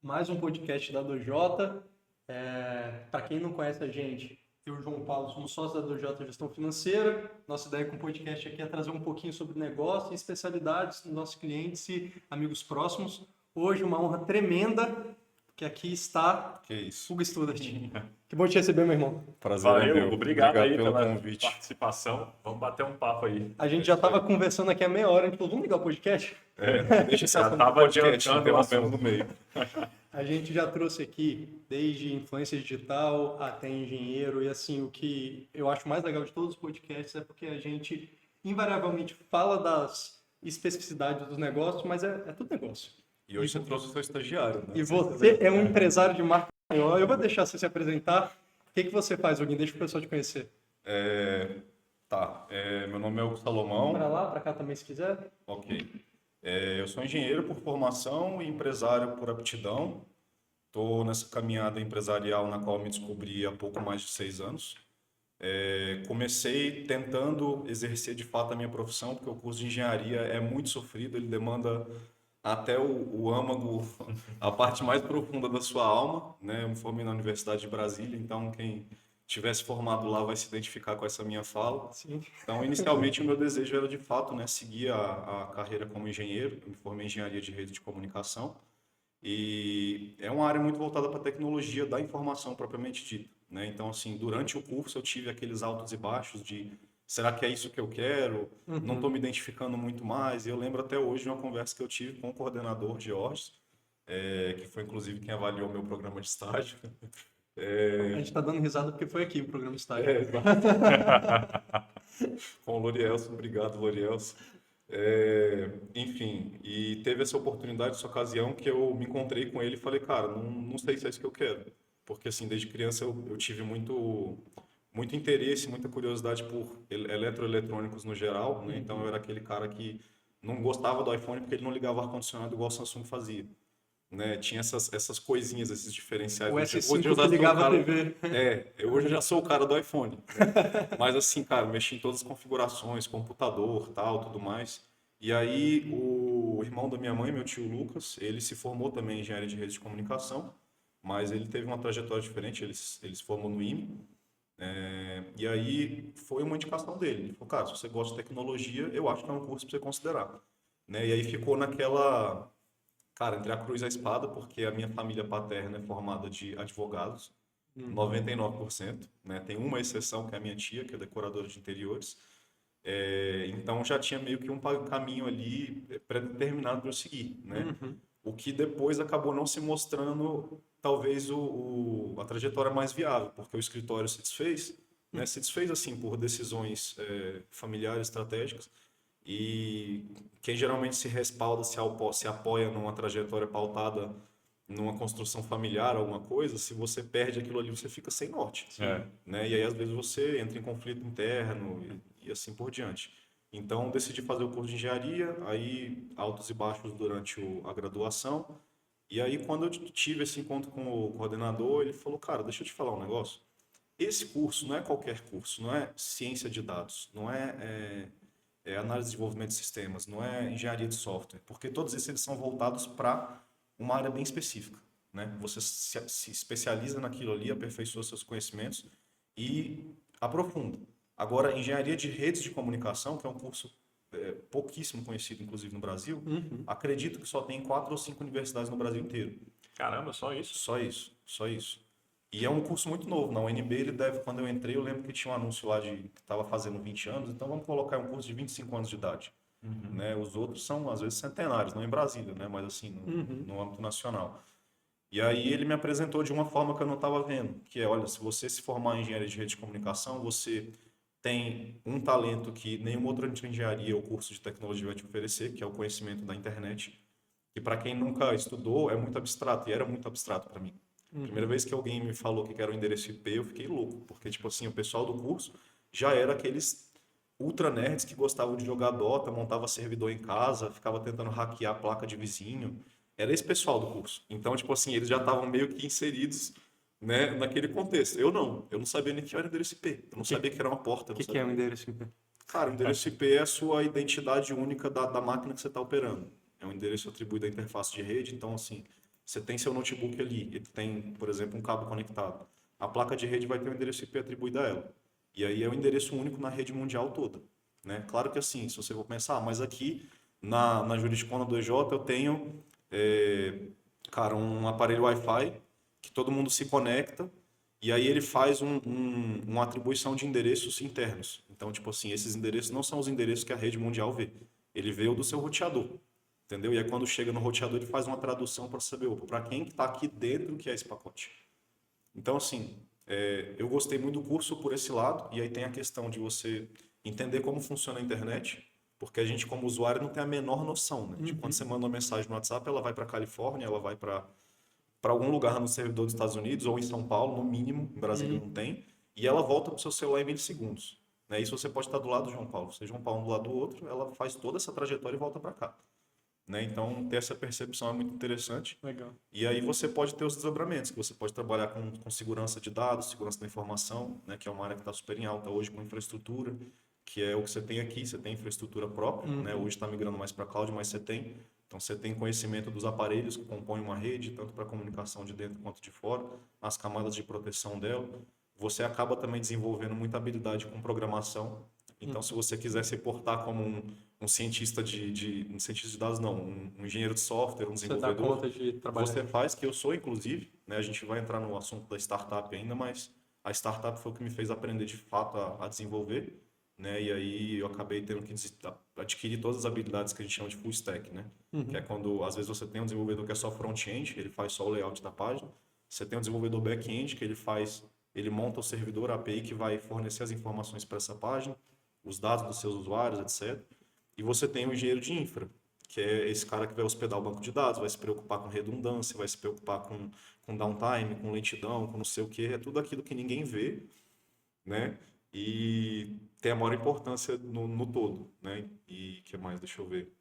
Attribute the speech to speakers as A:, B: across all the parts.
A: mais um podcast da Dojota. Para quem não conhece a gente, eu e o João Paulo somos sócios da Dojota Gestão Financeira. Nossa ideia com o podcast aqui é trazer um pouquinho sobre negócio e especialidades dos nossos clientes e amigos próximos. Hoje, uma honra tremenda que aqui está
B: Que isso.
A: Hugo Studart. Que bom te receber, meu irmão.
B: Prazer é
C: Valeu,
B: meu.
C: obrigado aí
B: pelo
C: pela
B: convite.
C: participação. Vamos bater um papo aí.
A: A gente já estava conversando aqui há meia hora, a gente falou, vamos ligar o podcast?
B: Deixa esse
C: Já
B: assunto
C: tava
B: do podcast,
C: adiantando o
B: interrompemos
C: assunto.
B: no meio.
A: A gente já trouxe aqui desde influência digital até engenheiro e assim, o que eu acho mais legal de todos os podcasts é porque a gente invariavelmente fala das especificidades dos negócios, mas é tudo negócio.
B: E hoje você trouxe o seu estagiário, né?
A: E você é um empresário de marca maior. Eu vou deixar você se apresentar. O que você faz, Huguinho? Deixa o pessoal te conhecer.
B: Meu nome é Hugo Salomão.
A: Para lá, para cá também, se quiser.
B: Ok. Eu sou engenheiro por formação e empresário por aptidão. Estou nessa caminhada empresarial na qual me descobri há pouco mais de 6 anos. Comecei tentando exercer de fato a minha profissão, porque o curso de engenharia é muito sofrido, ele demanda até o âmago, a parte mais profunda da sua alma, né? Eu me formei na Universidade de Brasília, então quem tivesse formado lá vai se identificar com essa minha fala.
A: Sim.
B: Então, inicialmente, o meu desejo era de fato, né, seguir a carreira como engenheiro. Eu me formei em engenharia de rede de comunicação e é uma área muito voltada para a tecnologia da informação propriamente dita, né? Então, assim, durante o curso eu tive aqueles altos e baixos de será que é isso que eu quero? Não estou me identificando muito mais. E eu lembro até hoje de uma conversa que eu tive com o coordenador Georges, que foi inclusive quem avaliou meu programa de estágio.
A: A gente está dando risada porque foi aqui o programa estágio.
B: Com o Lorielson, obrigado, Lorielson. Enfim, e teve essa oportunidade, essa ocasião que eu me encontrei com ele e falei, cara, não sei se é isso que eu quero. Porque, assim, desde criança eu tive muito interesse, muita curiosidade por eletroeletrônicos no geral, né? Então eu era aquele cara que não gostava do iPhone porque ele não ligava o ar-condicionado igual o Samsung fazia. Né? Tinha essas coisinhas, esses diferenciais.
A: O
B: Hoje
A: S5
B: eu já
A: que
B: sou
A: ligava
B: o cara,
A: a TV.
B: hoje eu já sou o cara do iPhone. Né? Mas assim, cara, mexi em todas as configurações, computador, tal, tudo mais. E aí o irmão da minha mãe, meu tio Lucas, ele se formou também em engenharia de rede de comunicação, mas ele teve uma trajetória diferente, ele se formou no IME. E aí foi uma indicação dele. Ele falou, cara, se você gosta de tecnologia, eu acho que é um curso para você considerar. Né? E aí ficou naquela, cara, entre a cruz e a espada, porque a minha família paterna é formada de advogados, 99%, né? Tem uma exceção, que é a minha tia, que é decoradora de interiores. Então já tinha meio que um caminho ali pré-determinado para eu seguir, né? O que depois acabou não se mostrando talvez a trajetória mais viável, porque o escritório se desfez, né? Se desfez assim por decisões familiares, estratégicas, e quem geralmente se respalda, se apoia numa trajetória pautada numa construção familiar, alguma coisa, se você perde aquilo ali, você fica sem norte. Né? E aí, às vezes, você entra em conflito interno e assim por diante. Então, decidi fazer o curso de engenharia, aí altos e baixos durante a graduação. E aí, quando eu tive esse encontro com o coordenador, ele falou, cara, deixa eu te falar um negócio. Esse curso não é qualquer curso, não é ciência de dados, não é análise de desenvolvimento de sistemas, não é engenharia de software, porque todos esses eles são voltados para uma área bem específica, né? Você se especializa naquilo ali, aperfeiçoa seus conhecimentos e aprofunda. Agora, engenharia de redes de comunicação, que é um curso pouquíssimo conhecido, inclusive no Brasil, acredito que só tem 4 ou 5 universidades no Brasil inteiro.
C: Caramba, só isso?
B: Só isso, só isso. E é um curso muito novo. Na UNB, ele deve, quando eu entrei, eu lembro que tinha um anúncio lá que estava fazendo 20 anos, então vamos colocar um curso de 25 anos de idade. Né? Os outros são, às vezes, centenários, não em Brasília, né? Mas assim, no âmbito nacional. E aí ele me apresentou de uma forma que eu não estava vendo, que é, olha, se você se formar em engenharia de rede de comunicação, você tem um talento que nenhuma outra engenharia ou curso de tecnologia vai te oferecer, que é o conhecimento da internet, que para quem nunca estudou é muito abstrato, e era muito abstrato para mim. Primeira vez que alguém me falou que era o endereço IP, eu fiquei louco, porque tipo assim, o pessoal do curso já era aqueles ultra nerds que gostavam de jogar Dota, montava servidor em casa, ficava tentando hackear a placa de vizinho. Era esse pessoal do curso. Então, tipo assim, eles já estavam meio que inseridos, né, naquele contexto. Eu não sabia nem que era endereço IP. Eu não sabia que era uma porta.
A: O que é um endereço IP?
B: Cara, o endereço IP é a sua identidade única da máquina que você está operando. É um endereço atribuído à interface de rede, então, assim, Você tem seu notebook ali, ele tem, por exemplo, um cabo conectado. A placa de rede vai ter um endereço IP atribuído a ela. E aí é o endereço único na rede mundial toda, né? Claro que assim, se você for pensar, mas aqui na jurisdicona do EJ eu tenho, cara, um aparelho Wi-Fi que todo mundo se conecta e aí ele faz uma atribuição de endereços internos. Então, tipo assim, esses endereços não são os endereços que a rede mundial vê. Ele vê o do seu roteador, entendeu? E aí quando chega no roteador ele faz uma tradução para saber, para quem que está aqui dentro que é esse pacote. Então, assim, eu gostei muito do curso por esse lado, e aí tem a questão de você entender como funciona a internet, porque a gente, como usuário, não tem a menor noção, né? De quando você manda uma mensagem no WhatsApp, ela vai para a Califórnia, ela vai para algum lugar no servidor dos Estados Unidos, ou em São Paulo, no mínimo, em Brasília não tem, e ela volta para o seu celular em milissegundos. Né? Isso você pode estar do lado do João Paulo. Se João Paulo um do lado do outro, ela faz toda essa trajetória e volta para cá. Né? Então, ter essa percepção é muito interessante.
A: Legal.
B: E aí você pode ter os desdobramentos, que você pode trabalhar com segurança de dados, segurança da informação, né? Que é uma área que está super em alta hoje com infraestrutura, que é o que você tem aqui, você tem infraestrutura própria, né? Hoje está migrando mais para cloud, mas você tem. Então, você tem conhecimento dos aparelhos que compõem uma rede, tanto para comunicação de dentro quanto de fora, as camadas de proteção dela. Você acaba também desenvolvendo muita habilidade com programação. Então, se você quiser se portar como um cientista um cientista de dados, não, um engenheiro de software, um desenvolvedor,
A: você dá conta de trabalhar.
B: você faz, que eu sou, inclusive, né? A gente vai entrar no assunto da startup ainda, mas a startup foi o que me fez aprender de fato a desenvolver, né? E aí eu acabei tendo que adquirir todas as habilidades que a gente chama de full stack, né? Que é quando, às vezes, você tem um desenvolvedor que é só front-end, ele faz só o layout da página. Você tem um desenvolvedor back-end, que ele monta o servidor API que vai fornecer as informações para essa página, os dados dos seus usuários, etc. E você tem o engenheiro de infra, que é esse cara que vai hospedar o banco de dados, vai se preocupar com redundância, vai se preocupar com downtime, com lentidão, com não sei o que, é tudo aquilo que ninguém vê, né? E tem a maior importância no todo, né? E o que mais? Deixa eu ver.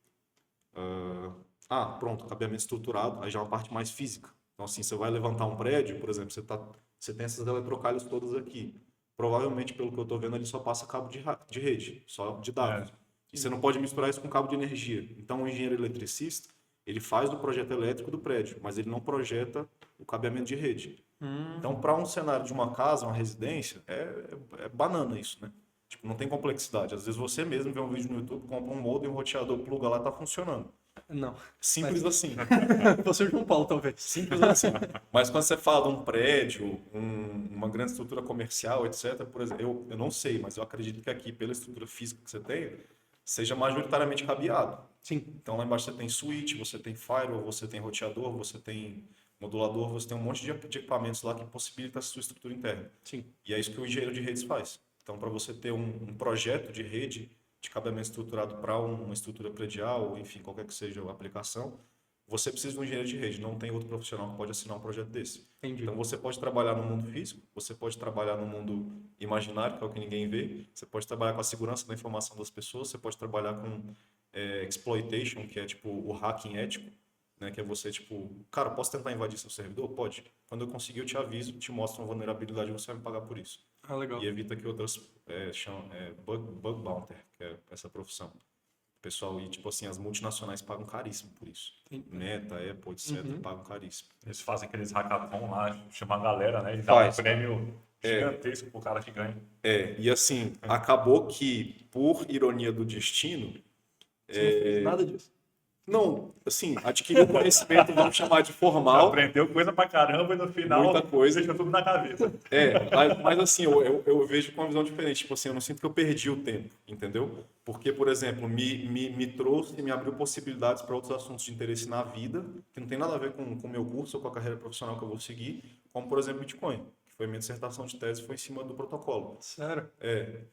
B: Pronto, cabeamento estruturado, aí já é uma parte mais física. Então, assim, você vai levantar um prédio, por exemplo, você tem essas eletrocalhas todas aqui. Provavelmente, pelo que eu estou vendo, ele só passa cabo de rede, só de dados. E você não pode misturar isso com cabo de energia. Então, o engenheiro eletricista, ele faz o projeto elétrico do prédio, mas ele não projeta o cabeamento de rede. Então, para um cenário de uma casa, uma residência, é banana isso, né? Tipo, não tem complexidade. Às vezes você mesmo vê um vídeo no YouTube, compra um modem, um roteador, pluga lá, tá funcionando.
A: Não.
B: Simples assim.
A: Você e o João Paulo, talvez.
B: Simples assim. Mas quando você fala de um prédio, uma grande estrutura comercial, etc., por exemplo, eu não sei, mas eu acredito que aqui, pela estrutura física que você tem, seja majoritariamente cabeado.
A: Sim.
B: Então lá embaixo você tem switch, você tem firewall, você tem roteador, você tem modulador, você tem um monte de equipamentos lá que possibilita a sua estrutura interna.
A: Sim.
B: E é isso que o engenheiro de redes faz. Então, para você ter um projeto de rede de cabeamento estruturado para uma estrutura predial, ou enfim, qualquer que seja a aplicação, você precisa de um engenheiro de rede. Não tem outro profissional que pode assinar um projeto desse.
A: Entendi.
B: Então, você pode trabalhar no mundo físico, você pode trabalhar no mundo imaginário, que é o que ninguém vê, você pode trabalhar com a segurança da informação das pessoas, você pode trabalhar com exploitation, que é tipo o hacking ético, né? Que é você, tipo, cara, posso tentar invadir seu servidor? Pode. Quando eu conseguir, eu te aviso, te mostro uma vulnerabilidade e você vai me pagar por isso.
A: Legal.
B: E evita que outras chamam bug bounty, que é essa profissão. Pessoal, e tipo assim, as multinacionais pagam caríssimo por isso. Meta, Apple, etc., pagam caríssimo.
C: Eles fazem aqueles hackathon lá, chamam a galera, né? E dá
B: Faz.
C: um prêmio gigantesco pro cara que ganha.
B: E assim, acabou que, por ironia do destino,
A: Você não fez nada disso.
B: não, assim, adquiriu conhecimento, vamos chamar de formal.
C: Aprendeu coisa pra caramba e no final
B: Muita coisa.
C: deixa tudo na cabeça.
B: Mas assim, eu vejo com uma visão diferente. Tipo assim, eu não sinto que eu perdi o tempo, entendeu? Porque, por exemplo, me trouxe e me abriu possibilidades para outros assuntos de interesse na vida, que não tem nada a ver com o meu curso ou com a carreira profissional que eu vou seguir, como, por exemplo, Bitcoin, que foi minha dissertação de tese, foi em cima do protocolo.
A: Sério?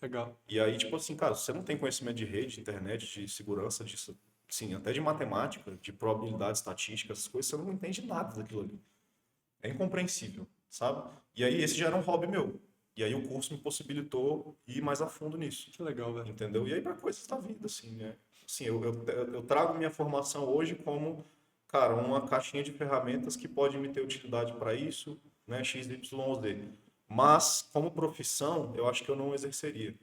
A: Legal.
B: E aí, tipo assim, cara, se você não tem conhecimento de rede, de internet, de segurança, disso, sim, até de matemática, de probabilidade, estatística, essas coisas, você não entende nada daquilo ali. É incompreensível, sabe? E aí esse já era um hobby meu. E aí o curso me possibilitou ir mais a fundo nisso.
A: Que legal, velho.
B: Entendeu? E aí para coisas da vida, assim, né? Assim, eu trago minha formação hoje como, cara, uma caixinha de ferramentas que pode me ter utilidade para isso, né? X, Y, Z. Mas, como profissão, eu acho que eu não exerceria.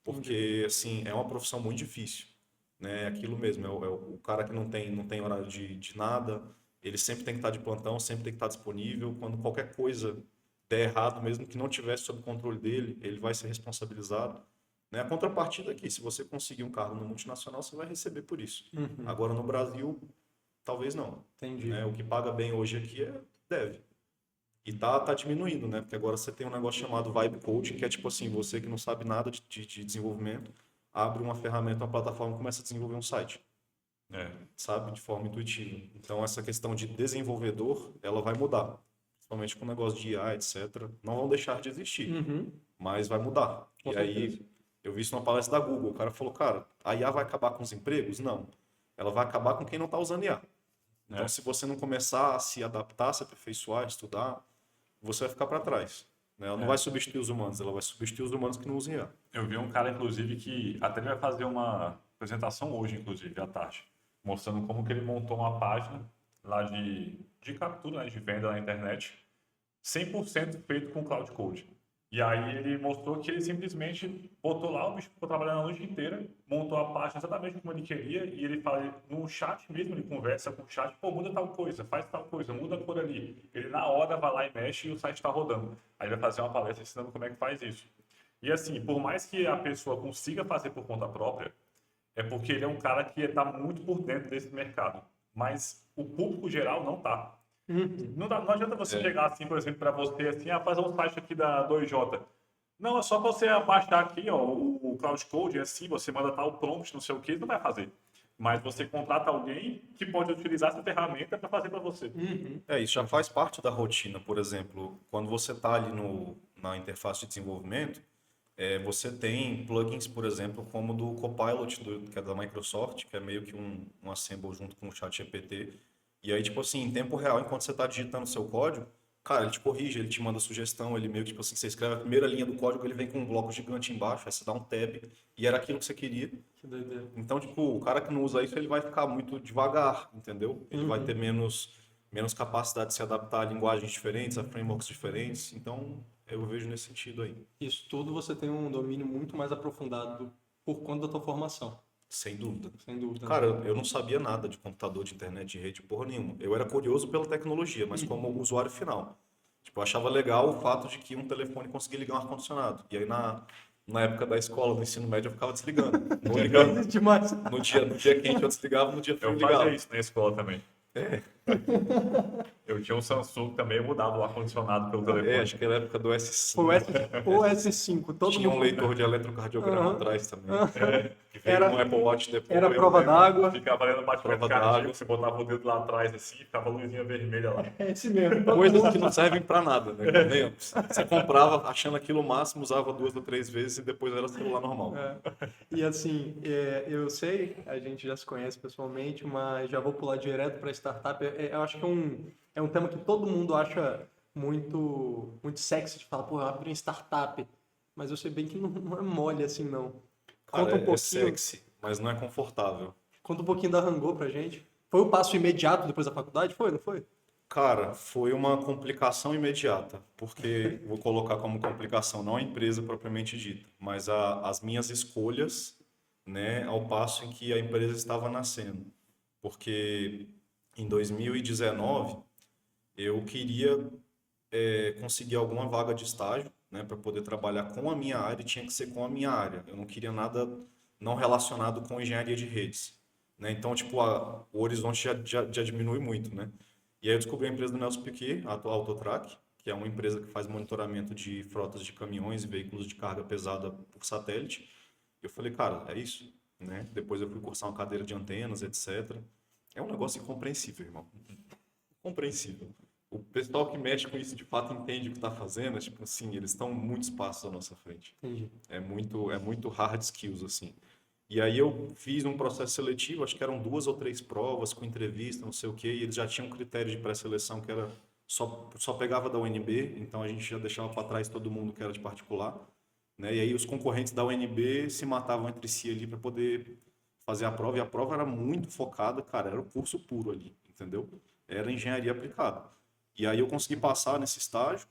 B: Porque, assim, é uma profissão muito difícil. Né? Aquilo mesmo, é o cara que não tem horário de nada, ele sempre tem que estar de plantão, sempre tem que estar disponível. Quando qualquer coisa der errado, mesmo que não tivesse sob controle dele, ele vai ser responsabilizado. Né? A contrapartida aqui, se você conseguir um cargo no multinacional, você vai receber por isso. Agora, no Brasil, talvez não.
A: Entendi.
B: Né? O que paga bem hoje aqui é deve. E tá diminuindo, né? Porque agora você tem um negócio chamado Vibe Coaching, que é tipo assim, você que não sabe nada de desenvolvimento, abre uma ferramenta, uma plataforma e começa a desenvolver um site. Sabe? De forma intuitiva. Então, essa questão de desenvolvedor, ela vai mudar. Principalmente com o negócio de IA, etc. Não vão deixar de existir, mas vai mudar.
A: Com
B: e aí,
A: certeza.
B: eu vi isso numa palestra da Google. O cara falou, cara, a IA vai acabar com os empregos? Não. Ela vai acabar com quem não está usando IA. Então, se você não começar a se adaptar, se aperfeiçoar, estudar, você vai ficar para trás. Né? Ela não vai substituir os humanos, ela vai substituir os humanos que não usam IA.
C: Eu vi um cara, inclusive, que até ele vai fazer uma apresentação hoje, inclusive, à tarde, mostrando como que ele montou uma página lá de captura, né, de venda na internet, 100% feito com Cloud Code. E aí ele mostrou que ele simplesmente botou lá, o bicho ficou trabalhando a noite inteira, montou a página exatamente como ele queria, e ele fala, no chat mesmo, ele conversa com o chat, pô, muda tal coisa, faz tal coisa, muda a cor ali. Ele na hora vai lá e mexe e o site está rodando. Aí ele vai fazer uma palestra ensinando como é que faz isso. E assim, por mais que a pessoa consiga fazer por conta própria, é porque ele é um cara que está muito por dentro desse mercado. Mas o público geral não está. Não adianta você chegar assim, por exemplo, para você, assim, fazer um site aqui da 2J. Não, é só você baixar aqui, ó, o Cloud Code, assim, você manda tal prompt, não sei o que, não vai fazer. Mas você contrata alguém que pode utilizar essa ferramenta para fazer para você.
B: Isso já faz parte da rotina. Por exemplo, quando você está ali na interface de desenvolvimento, você tem plugins, por exemplo, como o do Copilot, que é da Microsoft, que é meio que um assemble junto com o ChatGPT. E aí, tipo assim, em tempo real, enquanto você está digitando seu código, cara, ele te corrige, ele te manda sugestão, ele meio que, tipo assim, você escreve a primeira linha do código, ele vem com um bloco gigante embaixo, aí você dá um tab, e era aquilo que você queria.
A: Que doideira.
B: Então, tipo, o cara que não usa isso, ele vai ficar muito devagar, entendeu? Ele vai ter menos capacidade de se adaptar a linguagens diferentes, a frameworks diferentes. Então, eu vejo nesse sentido aí.
A: Isso tudo você tem um domínio muito mais aprofundado por conta da tua formação.
B: Sem dúvida.
A: Sem dúvida.
B: Cara, eu não sabia nada de computador, de internet, de rede, porra nenhuma. Eu era curioso pela tecnologia, mas como usuário final. Tipo, eu achava legal o fato de que um telefone conseguia ligar um ar-condicionado. E aí, na época da escola, do ensino médio, eu ficava desligando. Não ligando.
A: Demais.
B: No dia quente eu desligava, no dia frio eu
C: Eu
B: ligava.
C: fazia isso na escola também. Eu tinha um Samsung também, eu mudava o ar-condicionado pelo telefone.
B: Acho que era a época do S5.
A: O S5, todo
B: Tinha um
A: mundo...
B: leitor de eletrocardiograma atrás também. Que veio
A: Era-
B: no Apple Watch depois.
A: Era prova d'água.
C: Ficava lendo batimento
B: Prova
C: cardíaco,
B: d'água.
C: você botava o dedo lá atrás assim, ficava a luzinha vermelha lá.
A: É esse mesmo. Todo
B: Coisas
A: mundo-
B: que não servem pra nada, né? Convenhamos. Você comprava achando aquilo o máximo, usava 2 ou 3 vezes e depois era celular normal.
A: E assim, eu sei, a gente já se conhece pessoalmente, mas já vou pular direto para startup. Eu acho que é um tema que todo mundo acha muito, muito sexy de falar, pô, eu abri uma startup. Mas eu sei bem que não é mole assim, não.
B: Cara,
A: Conta um
B: é
A: pouquinho,
B: sexy, mas não é confortável.
A: conta um pouquinho da Rangô pra gente. Foi o passo imediato depois da faculdade? Foi, não foi?
B: Cara, foi uma complicação imediata, porque vou colocar como complicação não a empresa propriamente dita, mas as minhas escolhas, né, ao passo em que a empresa estava nascendo. Porque em 2019 eu queria conseguir alguma vaga de estágio, né, para poder trabalhar com a minha área e tinha que ser com a minha área. Eu não queria nada não relacionado com engenharia de redes, né? Então, tipo, o horizonte já diminui muito, né? E aí eu descobri a empresa do Nelson Piquet, a Autotrack, que é uma empresa que faz monitoramento de frotas de caminhões e veículos de carga pesada por satélite. Eu falei, cara, é isso, né? Depois eu fui cursar uma cadeira de antenas, etc. É um negócio incompreensível, irmão. Compreensível. O pessoal que mexe com isso de fato entende o que está fazendo, tipo assim, eles estão muitos passos à nossa frente.
A: Entendi.
B: É muito hard skills, assim. E aí eu fiz um processo seletivo, acho que eram 2 ou 3 provas com entrevista, não sei o quê, e eles já tinham um critério de pré-seleção que era só pegava da UNB, então a gente já deixava para trás todo mundo que era de particular, né? E aí os concorrentes da UNB se matavam entre si ali para poder fazer a prova, e a prova era muito focada, cara, era o curso puro ali, entendeu? Era engenharia aplicada. E aí eu consegui passar nesse estágio,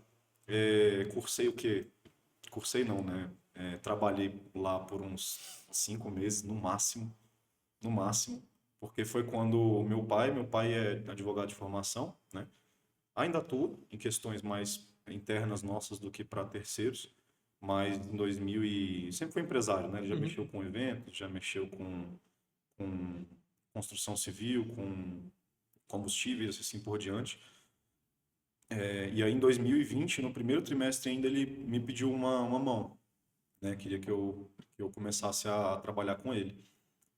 B: cursei o quê? Cursei não, né? Trabalhei lá por uns 5 meses no máximo, porque foi quando meu pai é advogado de formação, né? Ainda atuo em questões mais internas nossas do que para terceiros, mas em 2000 e sempre foi empresário, né? Ele já
A: Uhum.
B: mexeu com eventos, já mexeu com construção civil, com combustíveis, assim por diante. E aí em 2020, no primeiro trimestre ainda, ele me pediu uma mão, né? Queria que eu começasse a trabalhar com ele.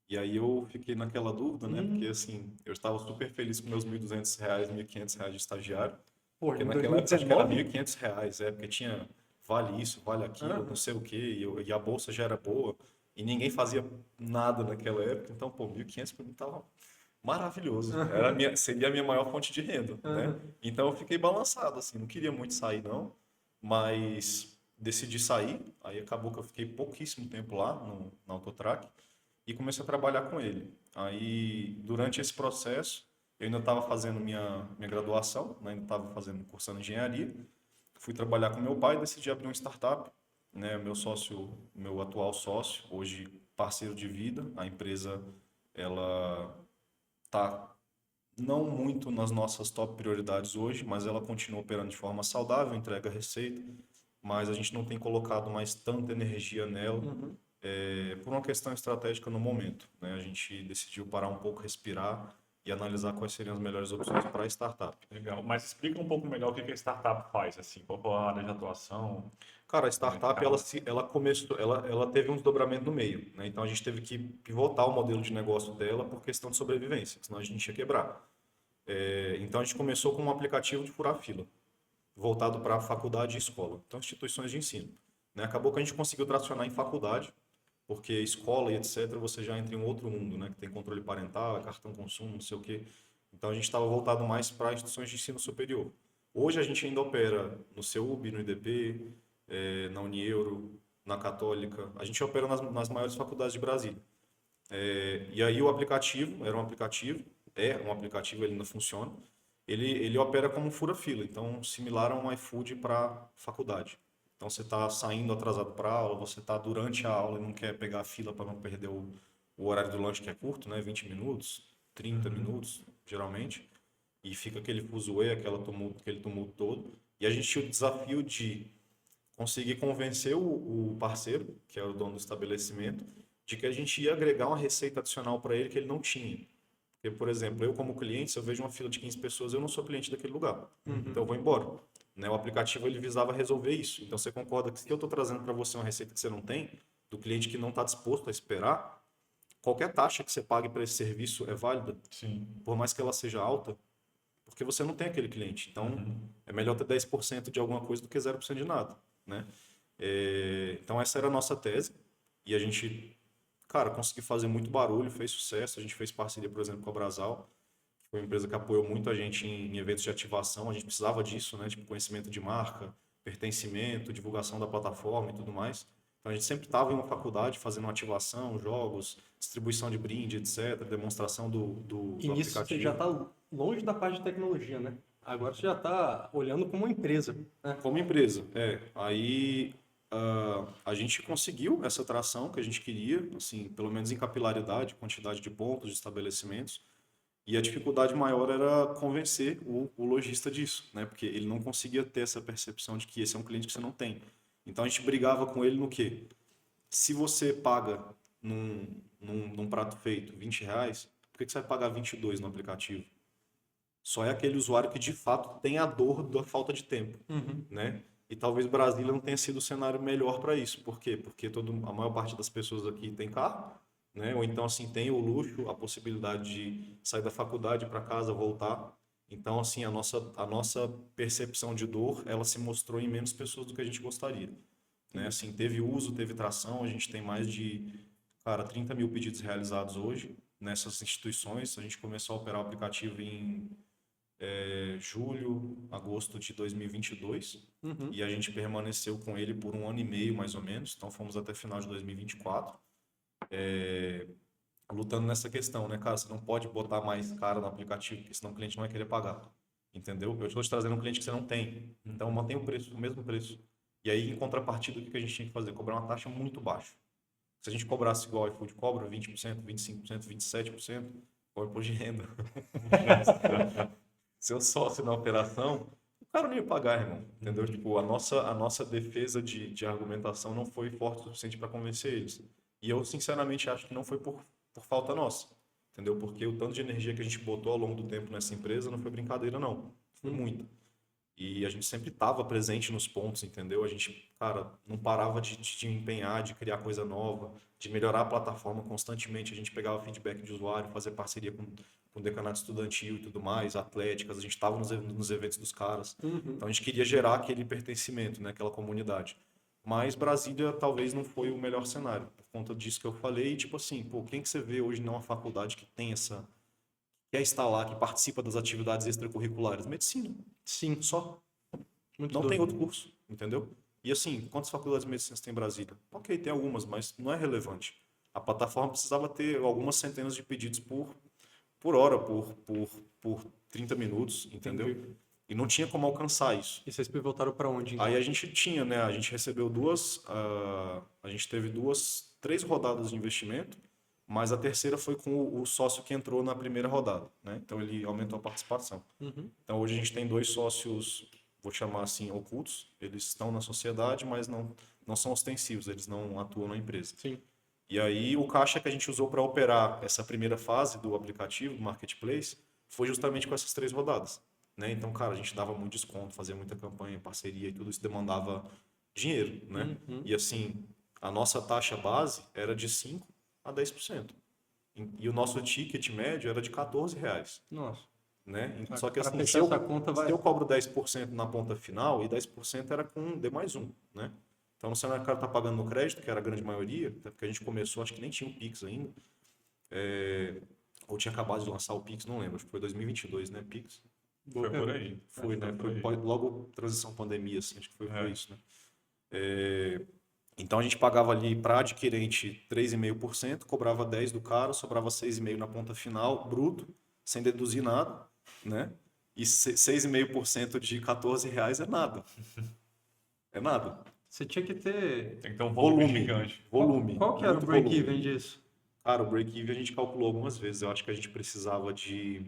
B: E aí eu fiquei naquela dúvida, né? Porque
A: Hum.
B: assim, eu estava super feliz com meus R$ 1.200, R$ 1.500 de estagiário.
A: Pô,
B: Porque
A: em
B: naquela época acho que era
A: 2019?
B: R$ 1.500, porque tinha vale isso, vale aquilo, não
A: Aham.
B: sei o quê, e a bolsa já era boa, e ninguém fazia nada naquela época, então, pô, 1.500 para mim tava maravilhoso.
A: Aham.
B: Seria a minha maior fonte de renda, né?
A: Aham.
B: Então eu fiquei balançado, assim, não queria muito sair não, mas decidi sair, aí acabou que eu fiquei pouquíssimo tempo lá na Autotrac e comecei a trabalhar com ele. Aí, durante esse processo, eu ainda estava fazendo minha graduação, né? Ainda estava fazendo, cursando engenharia, fui trabalhar com meu pai, decidi abrir uma startup, né? Meu sócio, meu atual sócio, hoje parceiro de vida, a empresa ela tá não muito nas nossas top prioridades hoje, mas ela continua operando de forma saudável, entrega receita, mas a gente não tem colocado mais tanta energia nela,
A: Uhum.
B: por uma questão estratégica no momento, né? A gente decidiu parar um pouco, respirar e analisar quais seriam as melhores opções para a startup.
C: Legal. Mas explica um pouco melhor o que que a startup faz, assim, qual que é a área de atuação
B: Cara, a
C: no
B: startup
C: mercado.
B: ela começou, ela teve um desdobramento no meio, né? Então a gente teve que pivotar o modelo de negócio dela por questão de sobrevivência, senão a gente ia quebrar. Então a gente começou com um aplicativo de furar fila, voltado para faculdade e escola, então instituições de ensino, né? Acabou que a gente conseguiu tracionar em faculdade, porque escola e etc. você já entra em um outro mundo, né? Que tem controle parental, cartão consumo, não sei o quê. Então a gente estava voltado mais para instituições de ensino superior. Hoje a gente ainda opera no CEUB, no IDP, na Unieuro, na Católica. A gente opera nas maiores faculdades de Brasília. E aí o aplicativo, é um aplicativo, ele ainda funciona. Ele opera como um fura-fila, então similar a um iFood para faculdade. Então você está saindo atrasado para a aula, você está durante a aula e não quer pegar a fila para não perder o horário do lanche que é curto, né? 20 minutos, 30 minutos, geralmente. E fica aquele fuzuê, aquele tumulto todo. E a gente tinha o desafio de conseguir convencer o parceiro, que é o dono do estabelecimento, de que a gente ia agregar uma receita adicional para ele que ele não tinha. Porque, por exemplo, eu como cliente, se eu vejo uma fila de 15 pessoas, eu não sou cliente daquele lugar. Então eu
A: Uhum.
B: vou embora. Né? O aplicativo ele visava resolver isso. Então você concorda que se eu estou trazendo para você uma receita que você não tem, do cliente que não está disposto a esperar, qualquer taxa que você pague para esse serviço é válida,
C: Sim.
B: por mais que ela seja alta, porque você não tem aquele cliente. Então é melhor ter 10% de alguma coisa do que 0% de nada. Né? Então essa era a nossa tese e a gente, cara, conseguiu fazer muito barulho, fez sucesso. A gente fez parceria, por exemplo, com a Brasal, que foi uma empresa que apoiou muito a gente em eventos de ativação. A gente precisava disso, né? Tipo conhecimento de marca, pertencimento, divulgação da plataforma e tudo mais. Então a gente sempre estava em uma faculdade fazendo uma ativação, jogos, distribuição de brinde, etc., demonstração
A: E
B: do
A: nisso você já
B: aplicativo.
A: está longe da parte de tecnologia, né? Agora você já está olhando como uma empresa, né?
B: Como empresa, Aí a gente conseguiu essa atração que a gente queria, assim, pelo menos em capilaridade, quantidade de pontos, de estabelecimentos. E a dificuldade maior era convencer o lojista disso, né? Porque ele não conseguia ter essa percepção de que esse é um cliente que você não tem. Então a gente brigava com ele no quê? Se você paga num prato feito R$ 20, por que você vai pagar 22 no aplicativo? Só é aquele usuário que de fato tem a dor da falta de tempo,
A: Uhum.
B: né? E talvez Brasília não tenha sido o cenário melhor para isso. Por quê? Porque a maior parte das pessoas aqui tem carro, né? Ou então assim tem o luxo, a possibilidade de sair da faculdade para casa, voltar. Então assim a nossa percepção de dor, ela se mostrou em menos pessoas do que a gente gostaria, né? Assim, teve uso, teve tração, a gente tem mais de, cara, 30 mil pedidos realizados hoje nessas instituições. A gente começou a operar o aplicativo em julho, agosto de 2022
A: Uhum.
B: e a gente permaneceu com ele por 1 ano e meio mais ou menos, então fomos até final de 2024, lutando nessa questão, né, cara? Você não pode botar mais cara no aplicativo, porque senão o cliente não vai querer pagar, entendeu? Eu estou te trazendo um cliente que você não tem, então mantém o preço, o mesmo preço. E aí, em contrapartida, o que a gente tinha que fazer? Cobrar uma taxa muito baixa. Se a gente cobrasse igual o iFood cobra, 20%, 25%, 27%, ou imposto de renda. Seu sócio na operação, o cara não ia pagar, irmão. Entendeu? Tipo, a nossa defesa de argumentação não foi forte o suficiente para convencer eles. E eu, sinceramente, acho que não foi por falta nossa. Entendeu? Porque o tanto de energia que a gente botou ao longo do tempo nessa empresa não foi brincadeira, não. Foi muita. E a gente sempre estava presente nos pontos, entendeu? A gente, cara, não parava de empenhar, de criar coisa nova, de melhorar a plataforma constantemente. A gente pegava feedback de usuário, fazia parceria com o decanato estudantil e tudo mais, atléticas, a gente estava nos eventos dos caras. Então a gente queria gerar aquele pertencimento, né, aquela comunidade. Mas Brasília talvez não foi o melhor cenário, por conta disso que eu falei. E, tipo assim, pô, quem que você vê hoje numa faculdade que tem essa, quer estar lá, que participa das atividades extracurriculares? Medicina.
A: Sim,
B: Só.
A: muito
B: Não tem
A: doido.
B: outro curso, entendeu? E assim, quantas faculdades de medicina tem em Brasília? Ok, tem algumas, mas não é relevante. A plataforma precisava ter algumas centenas de pedidos por hora, por 30 minutos, entendeu?
A: Entendi.
B: E não tinha como alcançar isso.
A: E vocês pivotaram para onde, então?
B: Aí a gente tinha, né? A gente recebeu a gente teve três rodadas de investimento, mas a terceira foi com o sócio que entrou na primeira rodada, né? Então ele aumentou a participação. Então hoje a gente tem dois sócios, vou chamar assim, ocultos. Eles estão na sociedade, mas não são ostensivos, eles não atuam na empresa.
A: Sim.
B: E aí o caixa que a gente usou para operar essa primeira fase do aplicativo, do marketplace, foi justamente com essas três rodadas, né? Então, cara, a gente dava muito desconto, fazia muita campanha, parceria e tudo isso demandava dinheiro, né? E assim, a nossa taxa base era de 5 a 10%. E o nosso ticket médio era de R$ 14,
A: Nossa.
B: né?
A: Pra-
B: Só que
A: pra
B: assim,
A: fechar essa conta vai-
B: se eu cobro 10% na ponta final, e 10% era com D mais um, né? Então, no cenário que o cara tá pagando no crédito, que era a grande maioria, até porque a gente começou, acho que nem tinha o Pix ainda, ou tinha acabado de lançar o Pix, não lembro, acho que foi 2022, né, Pix?
C: Foi por aí.
B: Foi,
C: Acho que
B: né?
C: por aí.
B: Logo transição pandemia, assim, acho que foi
C: É.
B: isso, né? Então a gente pagava ali para adquirente 3,5%, cobrava 10 do cara, sobrava 6,5 na ponta final, bruto, sem deduzir nada, né? E 6,5% de R$ 14 é nada. É nada.
A: Você tinha que ter...
C: Tem que ter um volume
B: Volume.
C: gigante.
B: Volume.
A: Qual que era o
B: muito volume.
A: break-even disso?
B: Cara, o break-even a gente calculou algumas vezes. Eu acho que a gente precisava de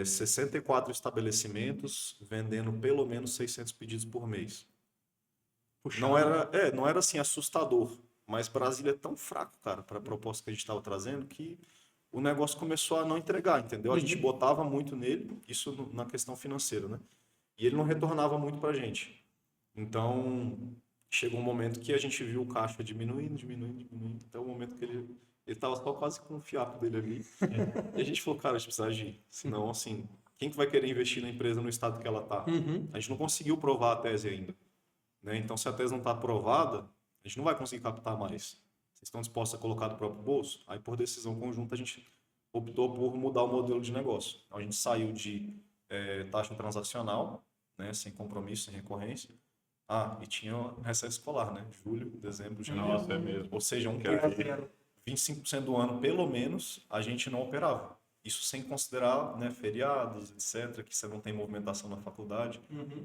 B: 64 estabelecimentos vendendo pelo menos 600 pedidos por mês. Não era assim assustador, mas Brasília é tão fraco, cara, para a proposta que a gente estava trazendo, que o negócio começou a não entregar, entendeu? A gente botava muito nele, isso na questão financeira, né? E ele não retornava muito para a gente. Então, chegou um momento que a gente viu o caixa diminuindo, até o momento que ele estava só quase com o fiapo dele ali. E a gente falou, cara, a gente precisa agir. Senão, assim, quem que vai querer investir na empresa no estado que ela está? A gente não conseguiu provar a tese ainda, né? Então, se a tese não está aprovada, a gente não vai conseguir captar mais. Vocês estão dispostos a colocar do próprio bolso? Aí, por decisão conjunta, a gente optou por mudar o modelo de negócio. Então, a gente saiu de taxa transacional, né, sem compromisso, sem recorrência. E tinha recesso escolar, né? Julho, dezembro, janeiro.
C: Nossa, é mesmo.
B: Ou seja,
C: Que aí-
B: 25% do ano, pelo menos, a gente não operava. Isso sem considerar, né, feriados, etc., que você não tem movimentação na faculdade.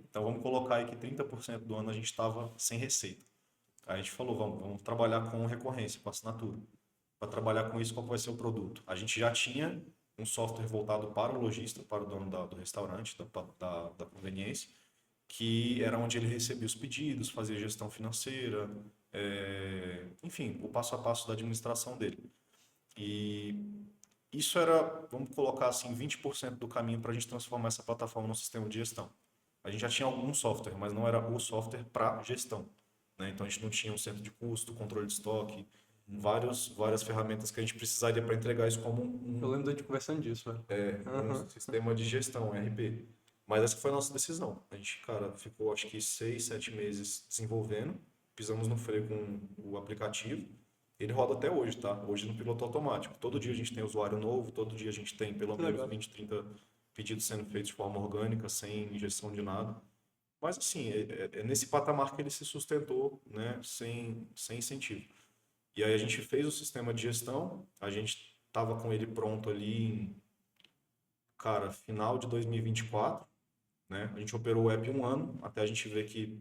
B: Então, vamos colocar aí que 30% do ano a gente estava sem receita. Aí a gente falou, vamos trabalhar com recorrência, com assinatura. Para trabalhar com isso, qual vai ser o produto? A gente já tinha um software voltado para o lojista, para o dono do restaurante, da conveniência, que era onde ele recebia os pedidos, fazia gestão financeira, enfim, o passo a passo da administração dele. E isso era, vamos colocar assim, 20% do caminho para a gente transformar essa plataforma num sistema de gestão. A gente já tinha algum software, mas não era o software para gestão, né? Então a gente não tinha um centro de custo, controle de estoque, várias ferramentas que a gente precisaria para entregar isso como
A: Eu lembro da gente conversando disso, velho.
B: um sistema de gestão, ERP. Mas essa foi a nossa decisão. A gente, cara, ficou acho que 6, 7 meses desenvolvendo, pisamos no freio com o aplicativo. Ele roda até hoje, tá? Hoje no piloto automático. Todo dia a gente tem usuário novo, todo dia a gente tem pelo menos
A: Legal.
B: 20, 30 pedidos sendo feitos de forma orgânica, sem injeção de nada. Mas assim, é nesse patamar que ele se sustentou, né? Sem incentivo. E aí a gente fez o sistema de gestão, a gente estava com ele pronto ali em, cara, final de 2024, né? A gente operou o app 1 ano, até a gente ver que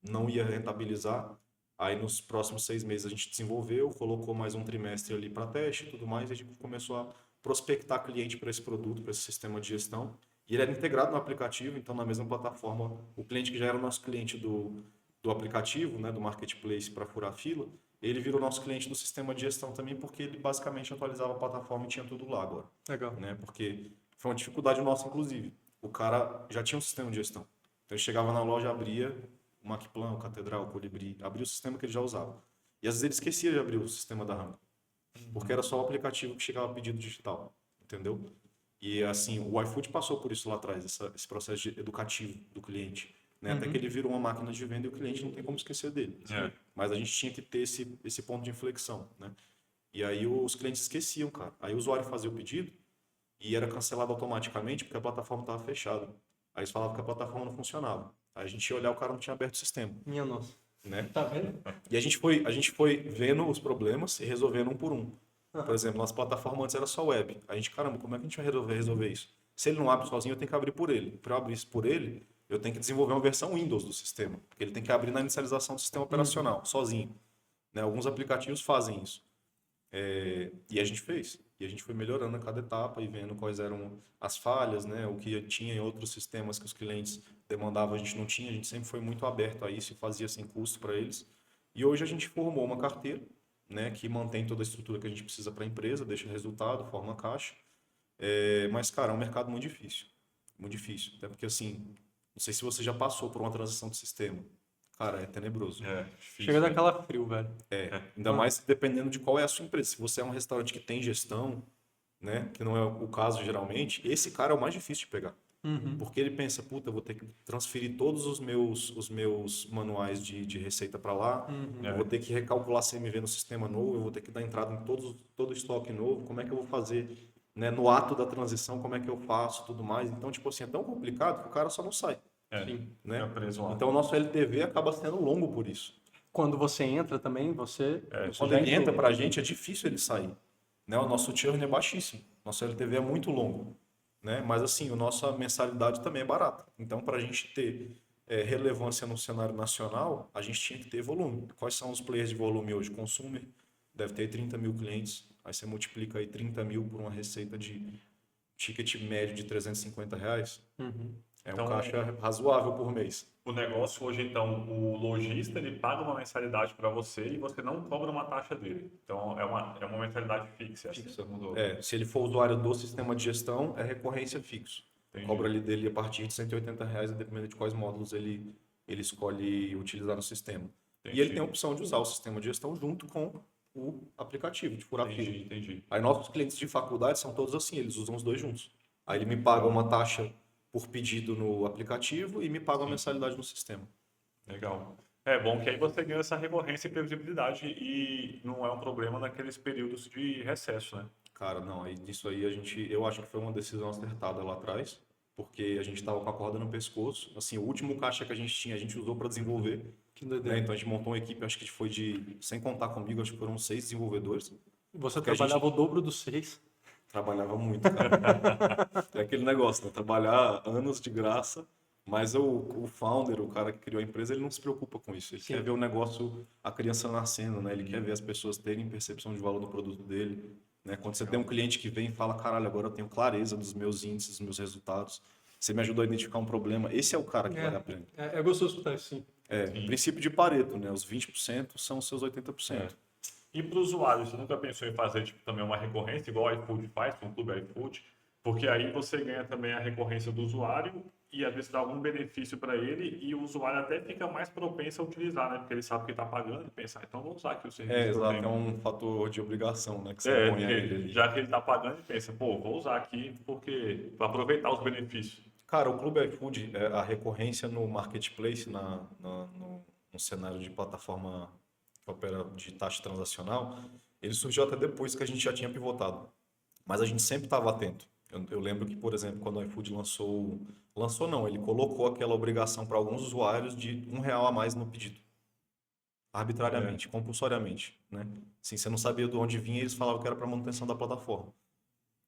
B: não ia rentabilizar. Aí nos próximos 6 meses a gente desenvolveu, colocou mais um trimestre ali para teste e tudo mais, e a gente começou a prospectar cliente para esse produto, para esse sistema de gestão. E ele era integrado no aplicativo, então na mesma plataforma, o cliente que já era o nosso cliente do aplicativo, né, do marketplace para furar fila, ele virou nosso cliente do sistema de gestão também, porque ele basicamente atualizava a plataforma e tinha tudo lá agora.
A: Legal.
B: Né? Porque foi uma dificuldade nossa, inclusive. O cara já tinha um sistema de gestão. Então ele chegava na loja, abria o Macplan, o Catedral, o Colibri, abria o sistema que ele já usava. E às vezes ele esquecia de abrir o sistema da RAM, porque era só o aplicativo que chegava a pedido digital, entendeu? E assim, o iFood passou por isso lá atrás, esse processo educativo do cliente. Né? Até que ele virou uma máquina de venda e o cliente não tem como esquecer dele. Mas a gente tinha que ter esse ponto de inflexão. Né? E aí os clientes esqueciam, cara. Aí o usuário fazia o pedido e era cancelado automaticamente porque a plataforma estava fechada. Aí eles falavam que a plataforma não funcionava. Aí a gente ia olhar, o cara não tinha aberto o sistema.
A: Minha nossa.
B: Né?
A: Tá vendo?
B: E a gente foi vendo os problemas e resolvendo um por um. Por exemplo, nossa plataforma antes era só web. A gente, caramba, como é que a gente vai resolver isso? Se ele não abre sozinho, eu tenho que abrir por ele. Para eu abrir isso por ele, eu tenho que desenvolver uma versão Windows do sistema. Porque ele tem que abrir na inicialização do sistema operacional, sozinho. Né? Alguns aplicativos fazem isso. E a gente fez. E a gente foi melhorando a cada etapa e vendo quais eram as falhas, né? O que tinha em outros sistemas que os clientes demandavam, a gente não tinha. A gente sempre foi muito aberto a isso e fazia sem custo para eles. E hoje a gente formou uma carteira, né, que mantém toda a estrutura que a gente precisa para a empresa, deixa resultado, forma caixa. Mas, cara, é um mercado muito difícil. Muito difícil. Até porque, assim, não sei se você já passou por uma transição de sistema. Cara, é tenebroso.
C: Difícil,
A: Chega
C: né?
A: daquela frio, velho.
B: Ainda mais dependendo de qual é a sua empresa. Se você é um restaurante que tem gestão, né, que não é o caso geralmente, esse cara é o mais difícil de pegar. Porque ele pensa, puta, eu vou ter que transferir todos os meus manuais de receita para lá, eu vou ter que recalcular CMV no sistema novo, eu vou ter que dar entrada em todo o estoque novo, como é que eu vou fazer, né, no ato da transição, como é que eu faço, tudo mais. Então, tipo assim, é tão complicado que o cara só não sai.
A: Sim.
B: Né?
C: Fica preso lá.
B: Então, o nosso LTV acaba sendo longo por isso.
A: Quando você entra também, você
B: Quando ele entra para a gente, é difícil ele sair. Né? O nosso churn é baixíssimo. Nosso LTV é muito longo. Né? Mas, assim, a nossa mensalidade também é barata. Então, para a gente ter relevância no cenário nacional, a gente tinha que ter volume. Quais são os players de volume hoje? Consumer deve ter 30 mil clientes. Aí você multiplica aí 30 mil por uma receita de ticket médio de R$350. É
C: Então,
B: um caixa razoável por mês.
C: O negócio hoje, então, o lojista, ele paga uma mensalidade para você e você não cobra uma taxa dele. Então, é uma mensalidade fixa.
B: Fixa.
C: Mudou.
B: Se ele for usuário do sistema de gestão, é recorrência fixo.
C: Entendi.
B: Cobra ali dele a partir de R$180, dependendo de quais módulos ele escolhe utilizar no sistema.
C: Entendi.
B: E ele tem a opção de usar o sistema de gestão junto com o aplicativo de furar fila.
C: Entendi.
B: Aí nossos clientes de faculdade são todos assim, eles usam os dois juntos. Aí ele me paga uma taxa por pedido no aplicativo e me paga uma mensalidade no sistema.
C: Legal. É bom que aí você ganha essa recorrência e previsibilidade e não é um problema naqueles períodos de recesso, né?
B: Cara, não, aí nisso aí eu acho que foi uma decisão acertada lá atrás, porque a gente estava com a corda no pescoço. Assim, o último caixa que a gente tinha, a gente usou para desenvolver.
A: Que doideira.
B: Né? Então a gente montou uma equipe, acho que foi sem contar comigo, acho que foram 6 desenvolvedores.
A: Você
B: Porque a
A: trabalhava o dobro dos 6.
B: Trabalhava muito, cara. É aquele negócio, né? Trabalhar anos de graça, mas o founder, o cara que criou a empresa, ele não se preocupa com isso. Ele quer ver o negócio, a criança nascendo, né? Ele quer ver as pessoas terem percepção de valor no produto dele. Né? Quando você tem um cliente que vem e fala, caralho, agora eu tenho clareza dos meus índices, dos meus resultados, você me ajudou a identificar um problema, esse é o cara que vale a pena.
A: É gostoso escutar isso, sim.
B: Princípio de Pareto, né? Os 20% são os seus 80%.
C: E para o usuário, você nunca pensou em fazer tipo, também uma recorrência, igual o iFood faz, com o Clube iFood? Porque aí você ganha também a recorrência do usuário e às vezes dá algum benefício para ele e o usuário até fica mais propenso a utilizar, né? Porque ele sabe que está pagando e pensa, então vou usar aqui o serviço.
B: Exato, é um fator de obrigação, né? Que você põe a ele ali.
C: Já que ele está pagando, ele pensa, pô, vou usar aqui porque para aproveitar os benefícios.
B: Cara, o Clube iFood, a recorrência no marketplace, no cenário de plataforma que opera de taxa transacional, ele surgiu até depois que a gente já tinha pivotado. Mas a gente sempre estava atento. Eu lembro que, por exemplo, quando o iFood lançou não, ele colocou aquela obrigação para alguns usuários de R$1 a mais no pedido. Arbitrariamente, compulsoriamente. Né? Assim, você não sabia de onde vinha, eles falavam que era para manutenção da plataforma.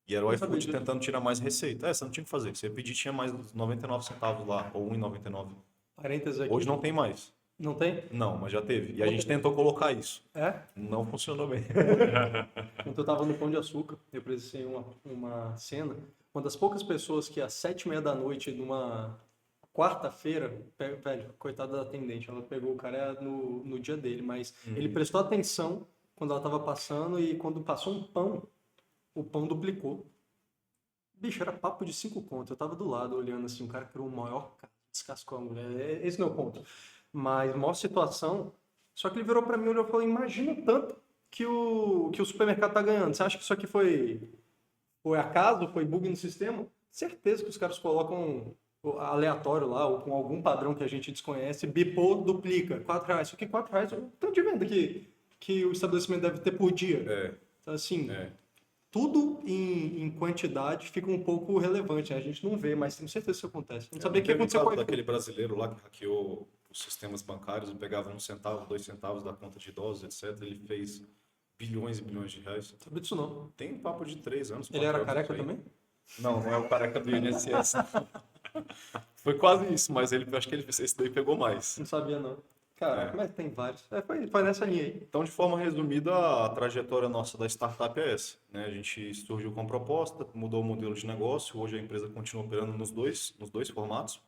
B: E era o iFood tentando tirar mais receita. Você não tinha o que fazer. Você pedir, tinha mais 99 centavos lá, ou R$1,99.
A: Parênteses aqui.
B: Hoje não tem mais.
A: Não tem?
B: Não, mas já teve. E a gente tentou colocar isso.
A: É?
B: Não funcionou bem.
A: Quando eu tava no Pão de Açúcar, eu presenciei uma cena. Uma das poucas pessoas que às 7h30 da noite, numa quarta-feira, velho, coitada da atendente, ela pegou o cara no dia dele, mas ele prestou atenção quando ela tava passando e quando passou um pão, o pão duplicou. Bicho, era papo de 5 contos. Eu tava do lado olhando assim, o cara criou o maior cara, descascou a mulher. Esse não é o ponto. Mas, maior situação. Só que ele virou pra mim e olhou e falou: imagina o tanto que o supermercado tá ganhando. Você acha que isso aqui foi acaso? Foi bug no sistema? Certeza que os caras colocam aleatório lá, ou com algum padrão que a gente desconhece, bipou, duplica. R$ 4. Só que R$ 4 é o tanto de venda que o estabelecimento deve ter por dia.
B: É,
A: Então, assim.
B: é.
A: Tudo em quantidade fica um pouco relevante, né? A gente não vê, mas tenho certeza que isso acontece. Não sabia o que
B: Teve
A: aconteceu
B: o
A: com
B: caso
A: a
B: daquele brasileiro lá que hackeou os sistemas bancários e pegava 1 centavo, 2 centavos da conta de idosos, etc. Ele fez bilhões e bilhões de reais.
A: Não sabia disso não.
B: Tem um papo de 3 anos.
A: Ele
B: 4
A: era
B: anos
A: careca
B: isso aí.
A: também?
B: Não, não é o careca do INSS. Foi quase isso, mas acho que esse daí pegou mais.
A: Não sabia não. Caraca,
B: É.
A: mas tem vários. Foi nessa linha aí.
B: Então, de forma resumida, a trajetória nossa da startup é essa, né? A gente surgiu com proposta, mudou o modelo de negócio, hoje a empresa continua operando nos dois formatos.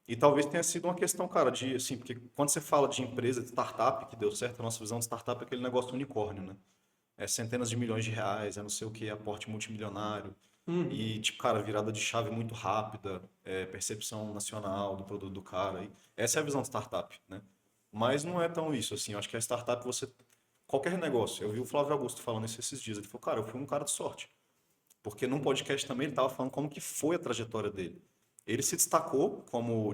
B: E talvez tenha sido uma questão, cara, de assim, porque quando você fala de empresa, de startup, que deu certo, a nossa visão de startup é aquele negócio unicórnio, né? É centenas de milhões de reais, é não sei o que, aporte multimilionário. E, tipo, cara, virada de chave muito rápida, percepção nacional do produto do cara. E essa é a visão de startup, né? Mas não é tão isso, assim. Eu acho que a startup, qualquer negócio. Eu vi o Flávio Augusto falando isso esses dias. Ele falou, cara, eu fui um cara de sorte. Porque num podcast também ele estava falando como que foi a trajetória dele. Ele se destacou como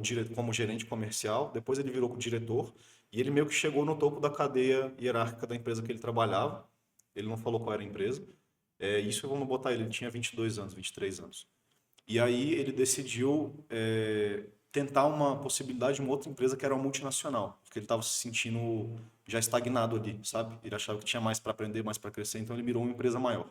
B: gerente comercial, depois ele virou diretor, e ele meio que chegou no topo da cadeia hierárquica da empresa que ele trabalhava. Ele não falou qual era a empresa. Isso vamos botar ele tinha 22 anos, 23 anos. E aí ele decidiu tentar uma possibilidade de uma outra empresa que era uma multinacional, porque ele estava se sentindo já estagnado ali, sabe? Ele achava que tinha mais para aprender, mais para crescer, então ele virou uma empresa maior.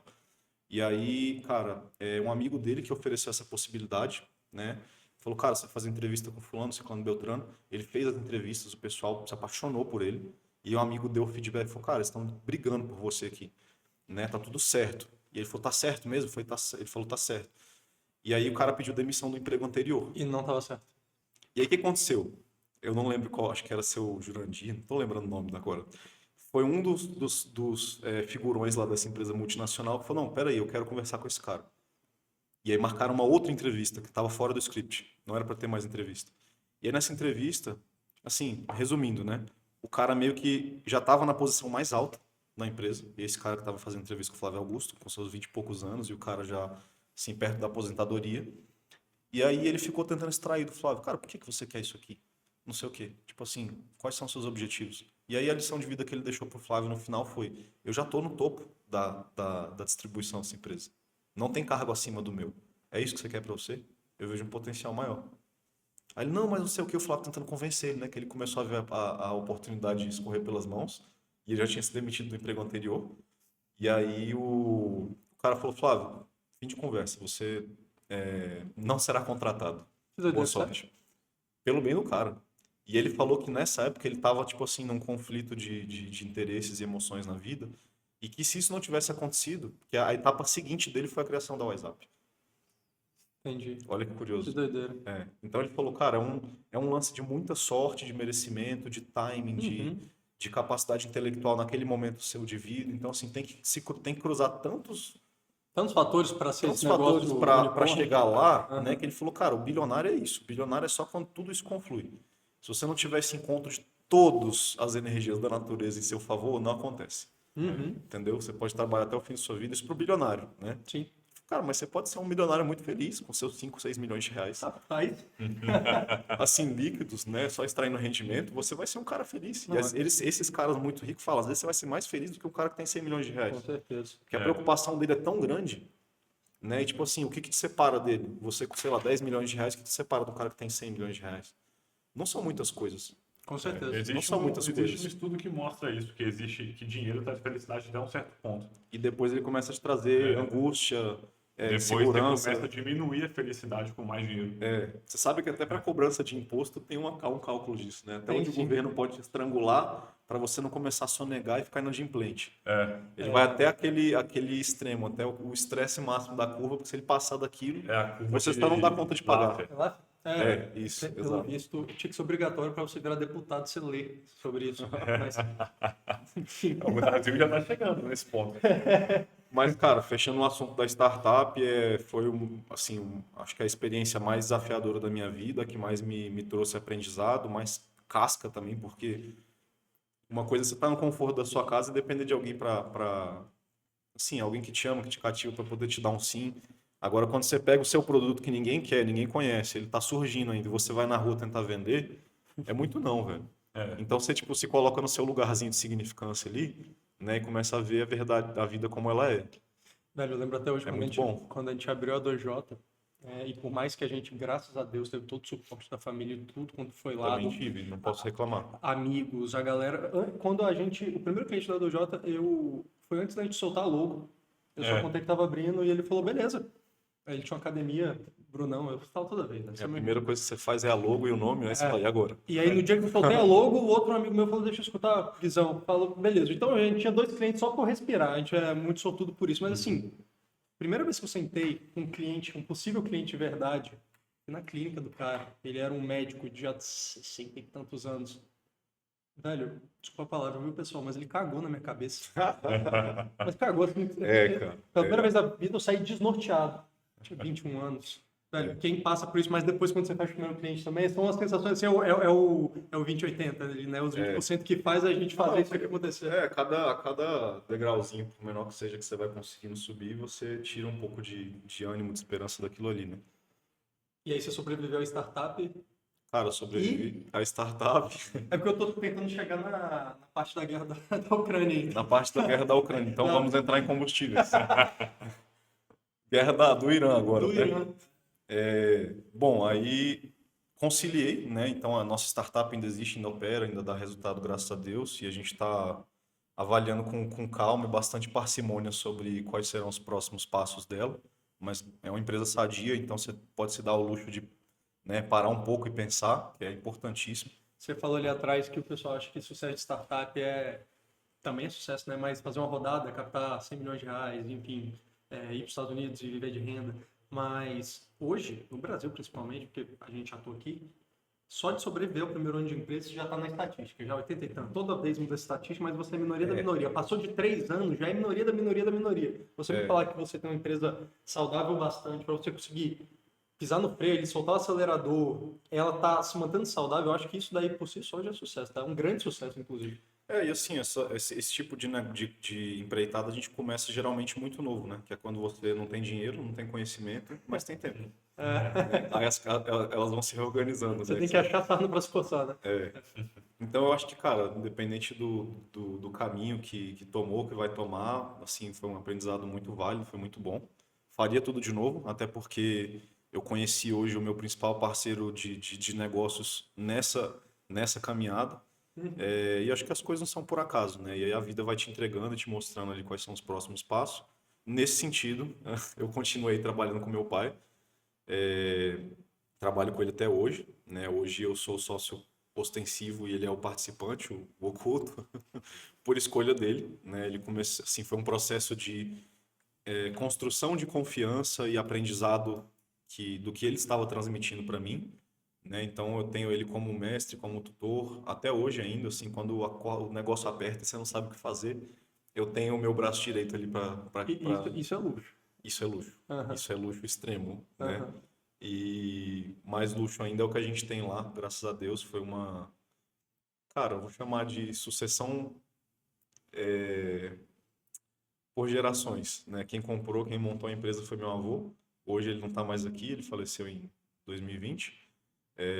B: E aí, cara, um amigo dele que ofereceu essa possibilidade, né? Falou, cara, você vai fazer entrevista com fulano, ciclano, beltrano. Ele fez as entrevistas, o pessoal se apaixonou por ele. E o amigo deu o feedback, falou, cara, eles estão brigando por você aqui, né? Tá tudo certo. E ele falou, tá certo mesmo? Ele falou, tá certo. E aí o cara pediu demissão do emprego anterior.
A: E não tava certo.
B: E aí o que aconteceu? Eu não lembro qual, acho que era seu Jurandir, não tô lembrando o nome agora. Foi um dos figurões lá dessa empresa multinacional que falou, não, peraí, eu quero conversar com esse cara. E aí marcaram uma outra entrevista, que estava fora do script. Não era para ter mais entrevista. E aí nessa entrevista, assim, resumindo, né? O cara meio que já estava na posição mais alta na empresa. E esse cara que estava fazendo entrevista com o Flávio Augusto, com seus 20 e poucos anos, e o cara já, assim, perto da aposentadoria. E aí ele ficou tentando extrair do Flávio, cara, por que você quer isso aqui? Não sei o quê. Tipo assim, quais são os seus objetivos? E aí a lição de vida que ele deixou pro Flávio no final foi, eu já estou no topo da distribuição dessa empresa. Não tem cargo acima do meu. É isso que você quer para você? Eu vejo um potencial maior. Aí ele, não, mas não sei o que, o Flávio tentando convencer ele, né? Que ele começou a ver a oportunidade de escorrer pelas mãos. E ele já tinha se demitido do emprego anterior. E aí o cara falou, Flávio, fim de conversa, você não será contratado.
A: Que doideira,
B: Boa sorte. Pelo bem do cara. E ele falou que nessa época ele estava, tipo assim, num conflito de interesses e emoções na vida. E que se isso não tivesse acontecido, que a etapa seguinte dele foi a criação da WhatsApp.
A: Entendi.
B: Olha que curioso.
A: Que doideira.
B: Então ele falou, cara, é um lance de muita sorte, de merecimento, de timing, de capacidade intelectual naquele momento seu de vida. Então, assim, tem que cruzar tantos
A: Fatores para ser esse negócio
B: fatores para
A: unicórnio.
B: chegar lá, né? Que ele falou, cara, o bilionário é isso. O bilionário é só quando tudo isso conflui. Se você não tiver esse encontro de todas as energias da natureza em seu favor, não acontece. Entendeu? Você pode trabalhar até o fim da sua vida, isso para o bilionário, né?
A: Sim.
B: Cara, mas você pode ser um milionário muito feliz com seus 5, 6 milhões de reais.
A: Aí,
B: Assim, líquidos, né? Só extraindo rendimento, você vai ser um cara feliz.
A: Não,
B: E esses caras muito ricos falam, às vezes você vai ser mais feliz do que um cara que tem 100 milhões de reais.
A: com certeza.
B: Porque a preocupação dele é tão grande, né? E tipo assim, o que te separa dele? Você com, sei lá, 10 milhões de reais, o que te separa do cara que tem 100 milhões de reais? Não são muitas coisas.
A: Com certeza.
B: Não
C: Existe
B: são muitas
C: existe
B: coisas.
C: um estudo que mostra isso, que dinheiro traz felicidade até um certo ponto.
B: E depois ele começa a te trazer angústia,
C: Depois você
B: segurança.
C: começa a diminuir a felicidade com mais dinheiro.
B: Você sabe que até para cobrança de imposto tem um cálculo disso, né? Até
A: Tem,
B: onde o
A: sim.
B: governo pode te estrangular para você não começar a sonegar e ficar inadimplente.
C: É,
B: Ele vai até aquele extremo, até o estresse máximo da curva, porque se ele passar daquilo,
C: é a curva
B: você
C: de
B: só não dá conta de pagar.
C: Laffer.
A: Lá,
B: Isso,
A: pelo
B: exato.
A: visto, tinha que ser obrigatório para você virar deputado você ler sobre isso. Mas, enfim.
C: O Brasil já está chegando nesse ponto.
B: Mas, cara, fechando o assunto da startup, acho que a experiência mais desafiadora da minha vida, que mais me trouxe aprendizado, mais casca também, porque uma coisa é você estar no conforto da sua casa e depender de alguém assim, alguém que te ama, que te cativa para poder te dar um sim. Agora, quando você pega o seu produto que ninguém quer, ninguém conhece, ele está surgindo ainda, e você vai na rua tentar vender, é muito não, velho. Então você tipo se coloca no seu lugarzinho de significância ali, né, e começa a ver a verdade da vida como ela é.
A: Velho, eu lembro até hoje
B: muito bom.
A: quando a gente abriu a 2J, e por mais que a gente, graças a Deus, teve todo o suporte da família e tudo quando foi lá,
B: Também tive, não posso reclamar.
A: amigos, a galera. Quando a gente. O primeiro cliente da 2J, foi antes da gente soltar a logo. Eu só contei que tava abrindo e ele falou, beleza. Aí ele tinha uma academia, Brunão, eu falo toda vez, né?
B: A primeira coisa que você faz é a logo e o nome, né? Você fala, e agora?
A: E aí, no dia que eu soltei a logo, o outro amigo meu falou, deixa eu escutar a visão. Falou, beleza. Então, a gente tinha 2 clientes só por respirar. A gente é muito sortudo por isso. Mas, assim, primeira vez que eu sentei com um cliente, um possível cliente de verdade, na clínica do cara, ele era um médico de já 60 e tantos anos. Velho, desculpa a palavra, viu, pessoal? Mas ele cagou na minha cabeça. Mas cagou, assim.
B: Cara.
A: Pela primeira vez da vida, eu saí desnorteado. Tinha 21 anos. Velho, quem passa por isso, mas depois quando você faz o primeiro cliente também, são as sensações, assim, é o 20-80 ali, né? Os 20% que faz a gente fazer isso aqui acontecer.
B: Cada degrauzinho, por menor que seja, que você vai conseguindo subir, você tira um pouco de ânimo, de esperança daquilo ali, né?
A: E aí você sobreviveu à startup.
B: Cara, eu sobrevivi à startup.
A: É porque eu tô tentando chegar na parte da guerra da Ucrânia ainda.
B: Na parte da guerra da Ucrânia. Então vamos entrar em combustíveis. Guerra do Irã agora,
A: Do
B: né?
A: Irã.
B: Bom, aí conciliei, né? Então a nossa startup ainda existe, ainda opera, ainda dá resultado, graças a Deus, e a gente está avaliando com calma e bastante parcimônia sobre quais serão os próximos passos dela. Mas é uma empresa sadia, então você pode se dar o luxo de, né, parar um pouco e pensar, que é importantíssimo.
A: Você falou ali atrás que o pessoal acha que sucesso de startup também é sucesso, né? Mas fazer uma rodada, captar 100 milhões de reais, enfim, ir para os Estados Unidos e viver de renda. Mas hoje, no Brasil principalmente, porque a gente atua aqui, só de sobreviver ao primeiro ano de empresa você já está na estatística, já 80 e tanto. Toda vez muda a estatística, mas você é minoria da minoria. Passou de 3 anos, já é minoria da minoria da minoria. Você me falar que você tem uma empresa saudável bastante para você conseguir pisar no freio, soltar o acelerador, ela tá se mantendo saudável, eu acho que isso daí por si só já é sucesso, tá? Um grande sucesso, inclusive.
B: E assim, esse tipo de empreitada a gente começa geralmente muito novo, né? Que é quando você não tem dinheiro, não tem conhecimento, mas tem tempo. Né? Aí elas vão se reorganizando.
A: Você
B: né?
A: tem que achar sarna para se coçar, né?
B: Então eu acho que, cara, independente do caminho que tomou, que vai tomar, assim, foi um aprendizado muito válido, foi muito bom. Faria tudo de novo, até porque eu conheci hoje o meu principal parceiro de negócios nessa caminhada. E acho que as coisas não são por acaso, né? E aí a vida vai te entregando e te mostrando ali quais são os próximos passos. Nesse sentido, eu continuei trabalhando com meu pai. Trabalho com ele até hoje, né? Hoje eu sou sócio ostensivo e ele é o participante, o oculto, por escolha dele, né? Ele começou, assim, foi um processo de construção de confiança e aprendizado do que ele estava transmitindo para mim. Né? Então eu tenho ele como mestre, como tutor, até hoje ainda, assim, quando o negócio aperta e você não sabe o que fazer, eu tenho o meu braço direito ali para...
A: Isso é luxo.
B: Isso é luxo.
A: Uhum.
B: Isso é luxo extremo, né?
A: Uhum.
B: E mais luxo ainda é o que a gente tem lá, graças a Deus, foi uma... Cara, eu vou chamar de sucessão por gerações, né? Quem comprou, quem montou a empresa foi meu avô. Hoje ele não está mais aqui, ele faleceu em 2020.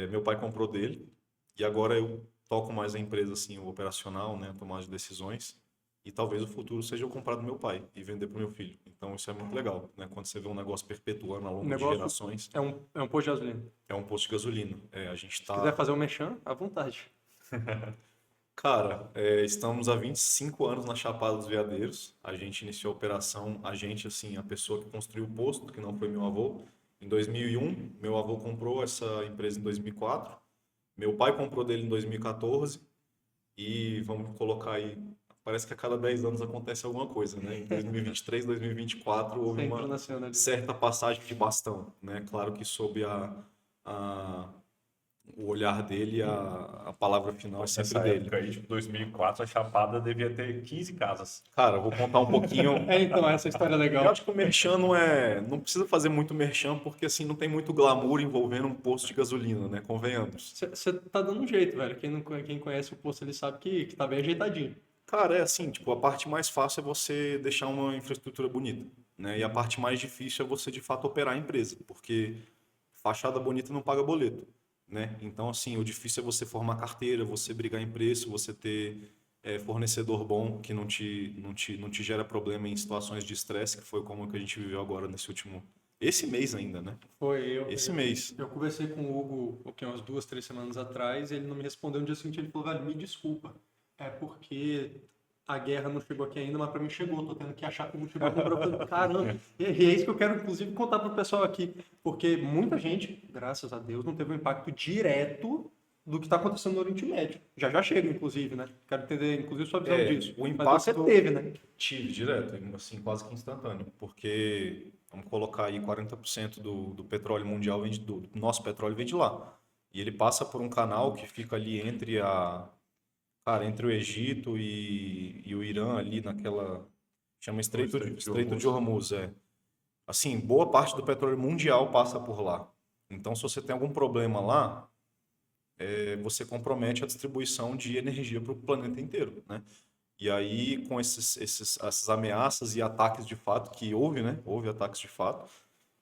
B: Meu pai comprou dele e agora eu toco mais a empresa, assim, o operacional, né, tomar as decisões, e talvez o futuro seja eu comprar do meu pai e vender para o meu filho. Então isso é muito legal, né, quando você vê um negócio perpetuando ao longo de gerações.
A: É um posto de gasolina.
B: É um posto de gasolina. A gente
A: Se quiser fazer um merchan, à vontade.
B: Cara, estamos há 25 anos na Chapada dos Veadeiros. A gente iniciou a operação, assim, a pessoa que construiu o posto, que não foi meu avô, em 2001. Meu avô comprou essa empresa em 2004. Meu pai comprou dele em 2014. E vamos colocar aí, parece que a cada 10 anos acontece alguma coisa, né? Em 2023, 2024 houve
A: Sempre
B: uma
A: nascendo ali.
B: certa passagem de bastão, né? Claro que sob a, o olhar dele, a palavra final é sempre
C: Nessa
B: dele.
C: época aí, tipo, 2004, a Chapada devia ter 15 casas.
B: Cara, eu vou contar um pouquinho.
A: Então, essa história é
B: Eu
A: legal.
B: acho que o merchan não precisa fazer muito merchan, porque assim não tem muito glamour envolvendo um posto de gasolina, né? Convenhamos.
A: Você tá dando um jeito, velho. Quem conhece o posto, ele sabe que tá bem ajeitadinho.
B: Cara, é assim, tipo, a parte mais fácil é você deixar uma infraestrutura bonita, né? E a parte mais difícil é você de fato operar a empresa, porque fachada bonita não paga boleto, né? Então, assim, o difícil é você formar carteira, você brigar em preço, você ter fornecedor bom que não te gera problema em situações de estresse, que foi como que a gente viveu agora esse mês ainda, né?
A: Foi
B: Esse mês.
A: eu conversei com o Hugo, o que, umas 2, 3 semanas atrás, e ele não me respondeu no dia seguinte, ele falou, velho, me desculpa. É porque a guerra não chegou aqui ainda, mas pra mim chegou, tô tendo que achar combustível pra comprar. Eu falei, caramba, e é isso que eu quero, inclusive, contar pro pessoal aqui, porque muita gente, graças a Deus, não teve um impacto direto do que está acontecendo no Oriente Médio. Já já chega, inclusive, né? Quero entender, inclusive, sua visão disso.
B: O
A: Mas
B: impacto
A: você teve, né?
B: tive direto, assim, quase que instantâneo, porque vamos colocar aí 40% do petróleo mundial do nosso petróleo vem de lá. E ele passa por um canal que fica ali entre o Egito e o Irã ali chama Estreito de Hormuz, Assim, boa parte do petróleo mundial passa por lá. Então, se você tem algum problema lá, você compromete a distribuição de energia para o planeta inteiro, né? E aí, com essas ameaças e ataques de fato que houve, né? Houve ataques de fato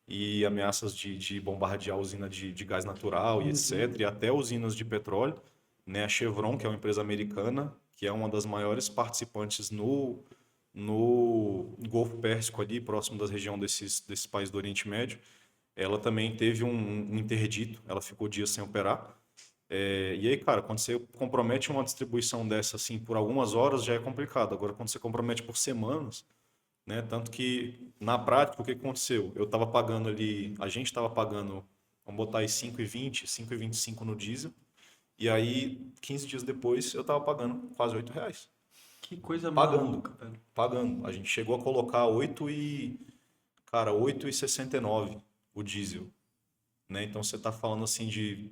B: e ameaças de bombardear a usina de gás natural e etc. E até usinas de petróleo, né? A Chevron, que é uma empresa americana, que é uma das maiores participantes no Golfo Pérsico ali, próximo da região desses países do Oriente Médio, ela também teve um interdito, ela ficou dias sem operar. E aí, cara, quando você compromete uma distribuição dessa assim por algumas horas já é complicado. Agora, quando você compromete por semanas, né? Tanto que na prática o que aconteceu? Eu estava pagando ali, a gente estava pagando, vamos botar aí 5,20, 5,25 no diesel. E aí, 15 dias depois, eu estava pagando quase R$ 8.
A: Que coisa
B: Pagando,
A: maluca, velho.
B: pagando. A gente chegou a colocar 8,69 o diesel, né? Então você está falando assim de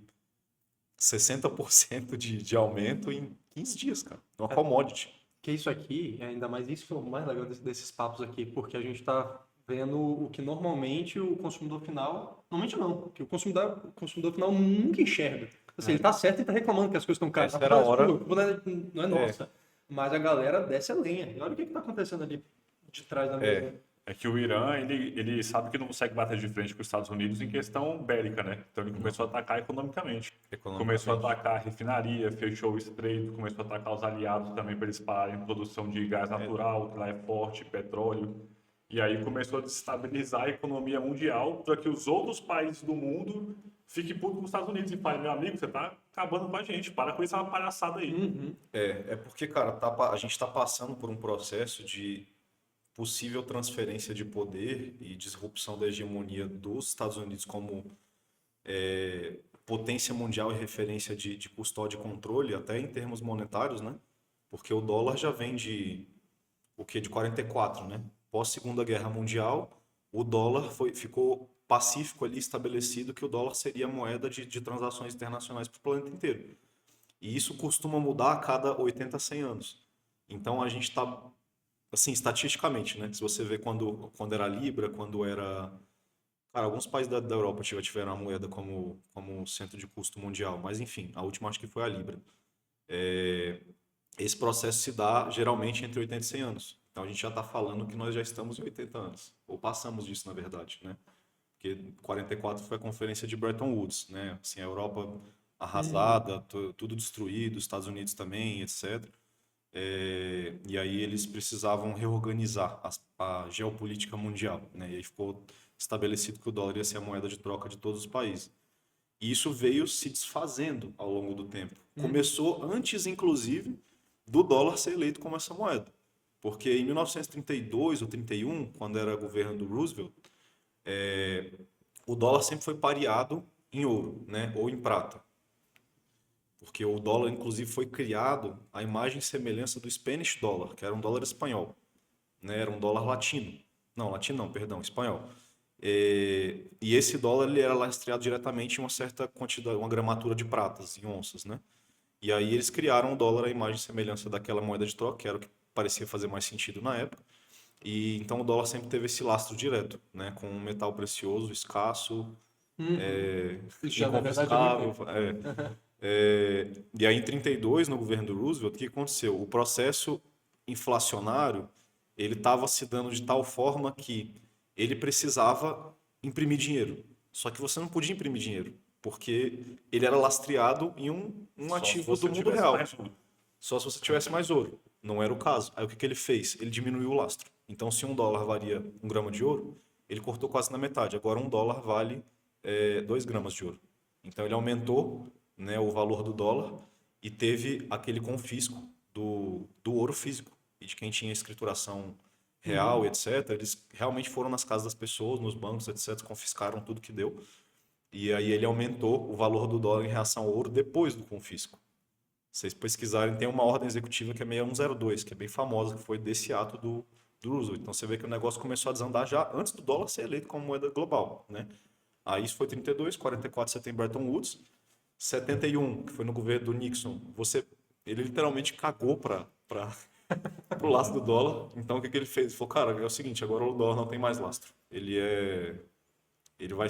B: 60% de aumento em 15 dias, cara. Uma commodity.
A: Que isso aqui, ainda mais isso que é o mais legal desses papos aqui, porque a gente está vendo o que normalmente o consumidor final, normalmente não, que o consumidor final nunca enxerga. Assim, ele tá certo e tá reclamando que as coisas estão caras.
B: Essa era a hora.
A: A culpa não é nossa, mas a galera desce a lenha. E olha o que está acontecendo ali de trás da mesa.
C: É que o Irã, ele sabe que não consegue bater de frente com os Estados Unidos em questão bélica, né? Então ele começou a atacar economicamente. Começou a atacar a refinaria, fechou o estreito, começou a atacar os aliados também para eles pararem a produção de gás natural, que lá é forte, petróleo. E aí começou a desestabilizar a economia mundial para que os outros países do mundo fiquem putos com os Estados Unidos e falem, meu amigo, você tá acabando com a gente, para com essa palhaçada aí.
B: É porque, cara, a gente está passando por um processo de possível transferência de poder e disrupção da hegemonia dos Estados Unidos como potência mundial e referência de custódia e controle, até em termos monetários, né? Porque o dólar já vem de 44, né? Pós Segunda Guerra Mundial, o dólar ficou pacífico ali, estabelecido que o dólar seria a moeda de transações internacionais para o planeta inteiro. E isso costuma mudar a cada 80, 100 anos. Então a gente está, assim, estatisticamente, né? Se você vê quando era a Libra, quando era... Cara, alguns países da Europa já tiveram a moeda como centro de custo mundial, mas enfim, a última acho que foi a Libra. Esse processo se dá geralmente entre 80 e 100 anos. Então a gente já está falando que nós já estamos em 80 anos, ou passamos disso na verdade, né? Porque 44 foi a conferência de Bretton Woods, né? Assim, a Europa arrasada, tudo destruído, os Estados Unidos também, etc. E aí eles precisavam reorganizar a geopolítica mundial, né? E aí ficou estabelecido que o dólar ia ser a moeda de troca de todos os países. E isso veio se desfazendo ao longo do tempo. Começou antes, inclusive, do dólar ser eleito como essa moeda. Porque em 1932 ou 31, quando era governo do Roosevelt, o dólar sempre foi pareado em ouro, né, ou em prata. Porque o dólar, inclusive, foi criado à imagem e semelhança do Spanish Dollar, que era um dólar espanhol, né? Era um dólar latino. Não, latino não, perdão, espanhol. E esse dólar ele era lastreado diretamente em uma certa quantidade, uma gramatura de pratas, em onças, né? E aí eles criaram o dólar à imagem e semelhança daquela moeda de troca, que era o que parecia fazer mais sentido na época. E então o dólar sempre teve esse lastro direto, né? Com um metal precioso, escasso,
A: Isso já, na verdade, é muito
B: inconfiscável.
A: tempo.
B: E aí, em 32, no governo do Roosevelt, o que aconteceu? O processo inflacionário ele estava se dando de tal forma que ele precisava imprimir dinheiro. Só que você não podia imprimir dinheiro, porque ele era lastreado em um
C: Só se
B: ativo
C: você
B: do mundo
C: tivesse
B: real.
C: mais um.
B: Só se você tivesse mais ouro. Não era o caso. Aí o que ele fez? Ele diminuiu o lastro. Então, se um dólar valia 1 grama de ouro, ele cortou quase na metade. Agora, 1 dólar vale 2 gramas de ouro. Então, ele aumentou, né, o valor do dólar e teve aquele confisco do ouro físico. E de quem tinha escrituração real, etc., eles realmente foram nas casas das pessoas, nos bancos, etc., confiscaram tudo que deu. E aí ele aumentou o valor do dólar em relação ao ouro depois do confisco. Se vocês pesquisarem, tem uma ordem executiva que é 6102, que é bem famosa, que foi desse ato do Roosevelt. Então você vê que o negócio começou a desandar já antes do dólar ser eleito como moeda global, né? Aí isso foi 32, 44 você tem Bretton Woods, 71, que foi no governo do Nixon, ele literalmente cagou para o lastro do dólar. Então o que ele fez? Ele falou, cara, é o seguinte, agora o dólar não tem mais lastro. Ele vai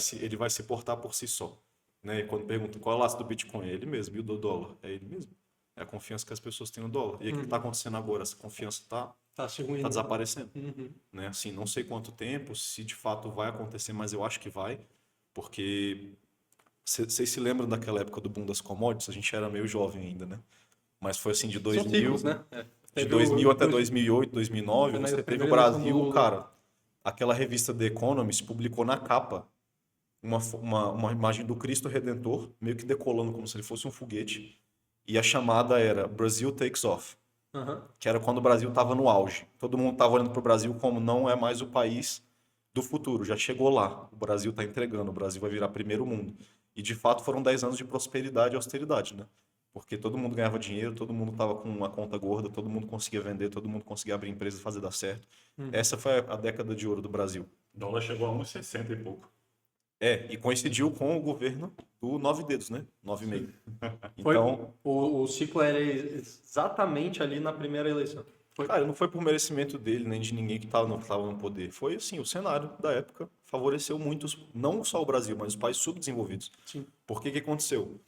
B: se portar por si só. Né? E quando perguntam qual é o lastro do Bitcoin, é ele mesmo, e o do dólar, é ele mesmo. É a confiança que as pessoas têm no dólar. E aí, o que está acontecendo agora? Essa confiança
A: Tá se
B: tá
A: ruindo.
B: desaparecendo. Né? Assim, não sei quanto tempo, se de fato vai acontecer, mas eu acho que vai, porque vocês se lembram daquela época do boom das commodities? A gente era meio jovem ainda, né? Mas foi assim de
A: São
B: 2000,
A: ciclos, né?
B: de
A: Teve
B: 2000 até
A: o-
B: 2008, 2009,
A: na
B: você teve o
A: primeira eleição do
B: Brasil,
A: Lula.
B: cara, aquela revista The Economist publicou na capa uma imagem do Cristo Redentor, meio que decolando como se ele fosse um foguete, e a chamada era Brasil Takes Off,
A: Aham.
B: que era quando o Brasil estava no auge. Todo mundo estava olhando para o Brasil como não é mais o país do futuro, já chegou lá, o Brasil está entregando, o Brasil vai virar primeiro mundo. E de fato foram 10 anos de prosperidade e austeridade, né? Porque todo mundo ganhava dinheiro, todo mundo estava com uma conta gorda, todo mundo conseguia vender, todo mundo conseguia abrir empresa e fazer dar certo. Essa foi a década de ouro do Brasil.
C: O dólar chegou a 1,60 e pouco.
B: E coincidiu com o governo do Nove Dedos, né? 9,5.
A: Foi,
B: Então,
A: o ciclo era exatamente ali na primeira eleição. Foi.
B: cara, não foi por merecimento dele, nem de ninguém que estava no poder. Foi assim, o cenário da época favoreceu muitos, não só o Brasil, mas os países subdesenvolvidos.
A: Sim.
B: Por que aconteceu?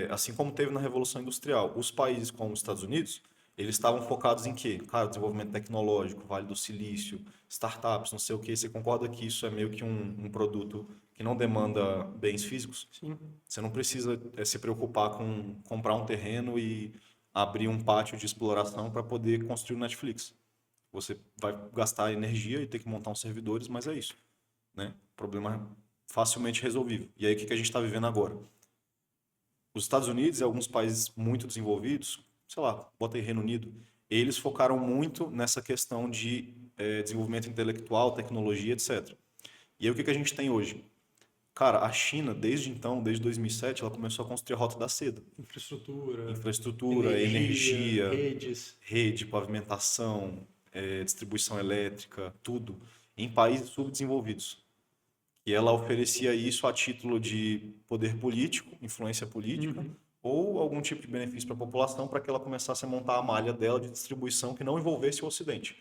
B: Assim como teve na Revolução Industrial, os países como os Estados Unidos, eles estavam focados em quê? Cara, desenvolvimento tecnológico, Vale do Silício, startups, não sei o quê. Você concorda que isso é meio que um produto que não demanda bens físicos?
A: Sim.
B: Você não precisa se preocupar com comprar um terreno e abrir um pátio de exploração para poder construir o Netflix. Você vai gastar energia e ter que montar uns servidores, mas é isso, né? Problema facilmente resolvível. E aí, o que a gente está vivendo agora? Os Estados Unidos e alguns países muito desenvolvidos, sei lá, bota aí Reino Unido, eles focaram muito nessa questão de desenvolvimento intelectual, tecnologia, etc. E aí, o que a gente tem hoje? Cara, a China, desde então, desde 2007, ela começou a construir a Rota da Seda. Infraestrutura, energia,
A: redes.
B: rede, pavimentação, distribuição elétrica, tudo, em países subdesenvolvidos. E ela oferecia isso a título de poder político, influência política, ou algum tipo de benefício para a população para que ela começasse a montar a malha dela de distribuição que não envolvesse o Ocidente.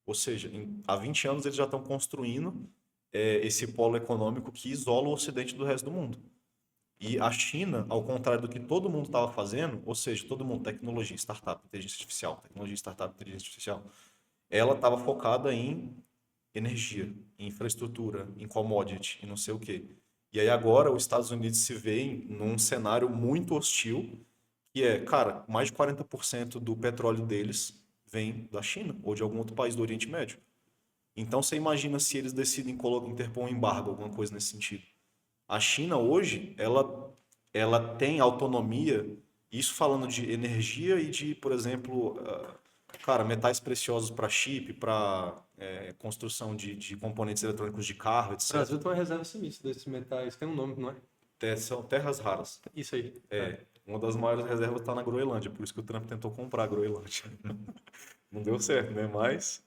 B: Ou seja, há 20 anos eles já estão construindo esse polo econômico que isola o Ocidente do resto do mundo. E a China, ao contrário do que todo mundo estava fazendo, ou seja, todo mundo, tecnologia, startup, inteligência artificial, tecnologia, startup, inteligência artificial, ela estava focada em energia, em infraestrutura, em commodity, e não sei o quê. E aí agora os Estados Unidos se veem num cenário muito hostil, que é, cara, mais de 40% do petróleo deles vem da China ou de algum outro país do Oriente Médio. Então você imagina se eles decidem interpor um embargo, alguma coisa nesse sentido. A China hoje, ela tem autonomia Isso falando de energia e de, por exemplo, cara, metais preciosos para chip, para construção de componentes eletrônicos de carro,
A: O Brasil
B: etc.
A: tem uma reserva sinistra desses metais, tem um nome, não é?
B: São terras raras.
A: Isso aí.
B: Uma das maiores reservas está na Groenlândia, por isso que o Trump tentou comprar a Groenlândia. Não deu certo, né? Mas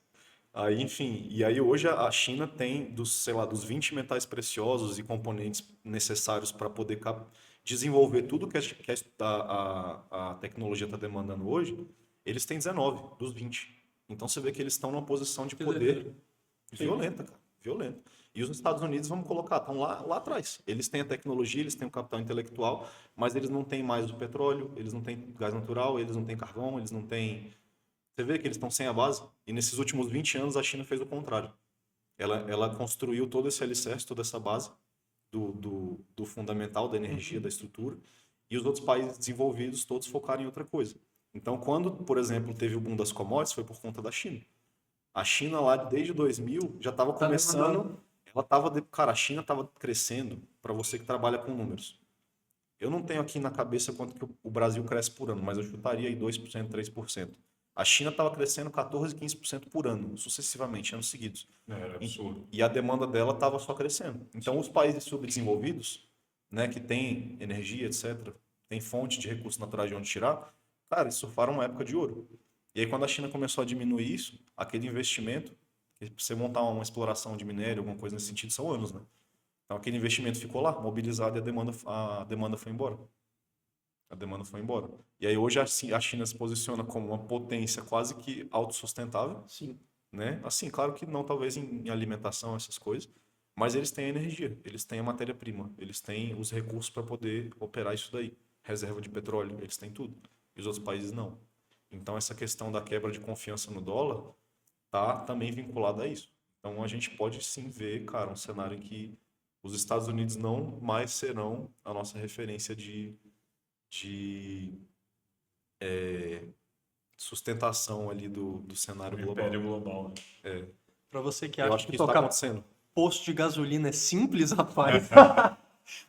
B: aí, enfim, e aí hoje a China tem sei lá, dos 20 metais preciosos e componentes necessários para poder desenvolver tudo que a tecnologia está demandando hoje, eles têm 19 dos 20. Então você vê que eles estão numa posição de
A: Que
B: poder
A: doideira.
B: violenta, cara, violenta. E os Estados Unidos, vamos colocar, estão lá atrás. Eles têm a tecnologia, eles têm o capital intelectual, mas eles não têm mais o petróleo, eles não têm gás natural, eles não têm carvão, eles não têm. Você vê que eles estão sem a base? E nesses últimos 20 anos a China fez o contrário. Ela construiu todo esse alicerce, toda essa base do fundamental, da energia, da estrutura, e os outros países desenvolvidos todos focaram em outra coisa. Então, quando, por exemplo, teve o boom das commodities, foi por conta da China. A China lá desde 2000 já estava começando, cara, a China estava crescendo para você que trabalha com números. Eu não tenho aqui na cabeça quanto que o Brasil cresce por ano, mas eu chutaria aí 2%, 3%. A China estava crescendo 14, 15% por ano, sucessivamente, anos seguidos.
C: Era absurdo.
B: E a demanda dela estava só crescendo. Então, os países subdesenvolvidos, né, que têm energia, etc., tem fonte de recursos naturais de onde tirar, cara, eles surfaram uma época de ouro. E aí, quando a China começou a diminuir isso, aquele investimento, para você montar uma exploração de minério, alguma coisa nesse sentido, são anos, né? Então, aquele investimento ficou lá, mobilizado, e a demanda foi embora. A demanda foi embora. E aí, hoje, a China se posiciona como uma potência quase que autossustentável,
A: Sim.
B: né? Assim, claro que não talvez em alimentação, essas coisas, mas eles têm a energia, eles têm a matéria-prima, eles têm os recursos para poder operar isso daí. Reserva de petróleo, eles têm tudo. E os outros países não. Então, essa questão da quebra de confiança no dólar tá também vinculada a isso. Então, a gente pode sim ver, cara, um cenário em que os Estados Unidos não mais serão a nossa referência de sustentação ali do cenário
C: O
B: global.
C: império global. Né?
A: Para você que
B: Eu
A: acha
B: acho que
A: que
B: isso está
A: tocar
B: acontecendo.
A: posto de gasolina é simples, rapaz.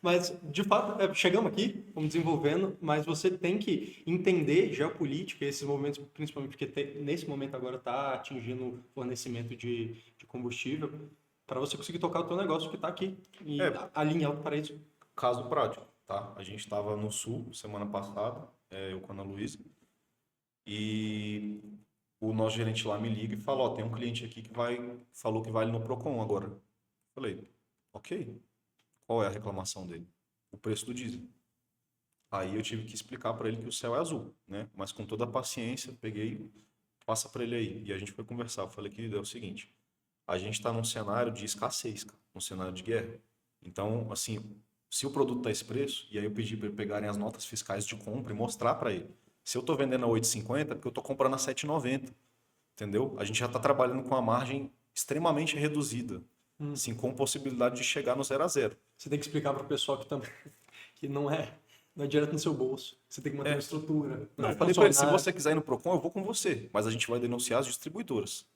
A: Mas, de fato, chegamos aqui, vamos desenvolvendo, mas você tem que entender geopolítica, esses movimentos, principalmente porque nesse momento agora está atingindo o fornecimento de combustível, para você conseguir tocar o teu negócio que está aqui e alinhado para isso.
B: Caso prático, tá? A gente estava no Sul semana passada, eu com a Ana Luísa, e o nosso gerente lá me liga e fala, ó, tem um cliente aqui que falou que vai ali no Procon agora. Falei, ok, qual é a reclamação dele? O preço do diesel. Aí eu tive que explicar para ele que o céu é azul, né? Mas com toda a paciência, peguei, passa para ele aí. E a gente foi conversar. Eu falei que é o seguinte, a gente está num cenário de escassez, cara, num cenário de guerra. Então, assim, se o produto está esse preço, e aí eu pedi para ele pegarem as notas fiscais de compra e mostrar para ele. Se eu estou vendendo a 8,50, é porque eu estou comprando a 7,90. Entendeu? A gente já está trabalhando com uma margem extremamente reduzida, assim, com possibilidade de chegar no 0 a 0.
A: Você tem que explicar para o pessoal que também que não é direto no seu bolso. Você tem que manter uma estrutura.
B: Não,
A: é
B: eu falei para ele, se
A: funcionário.
B: você quiser ir no Procon, eu vou com você, mas a gente vai denunciar as distribuidoras.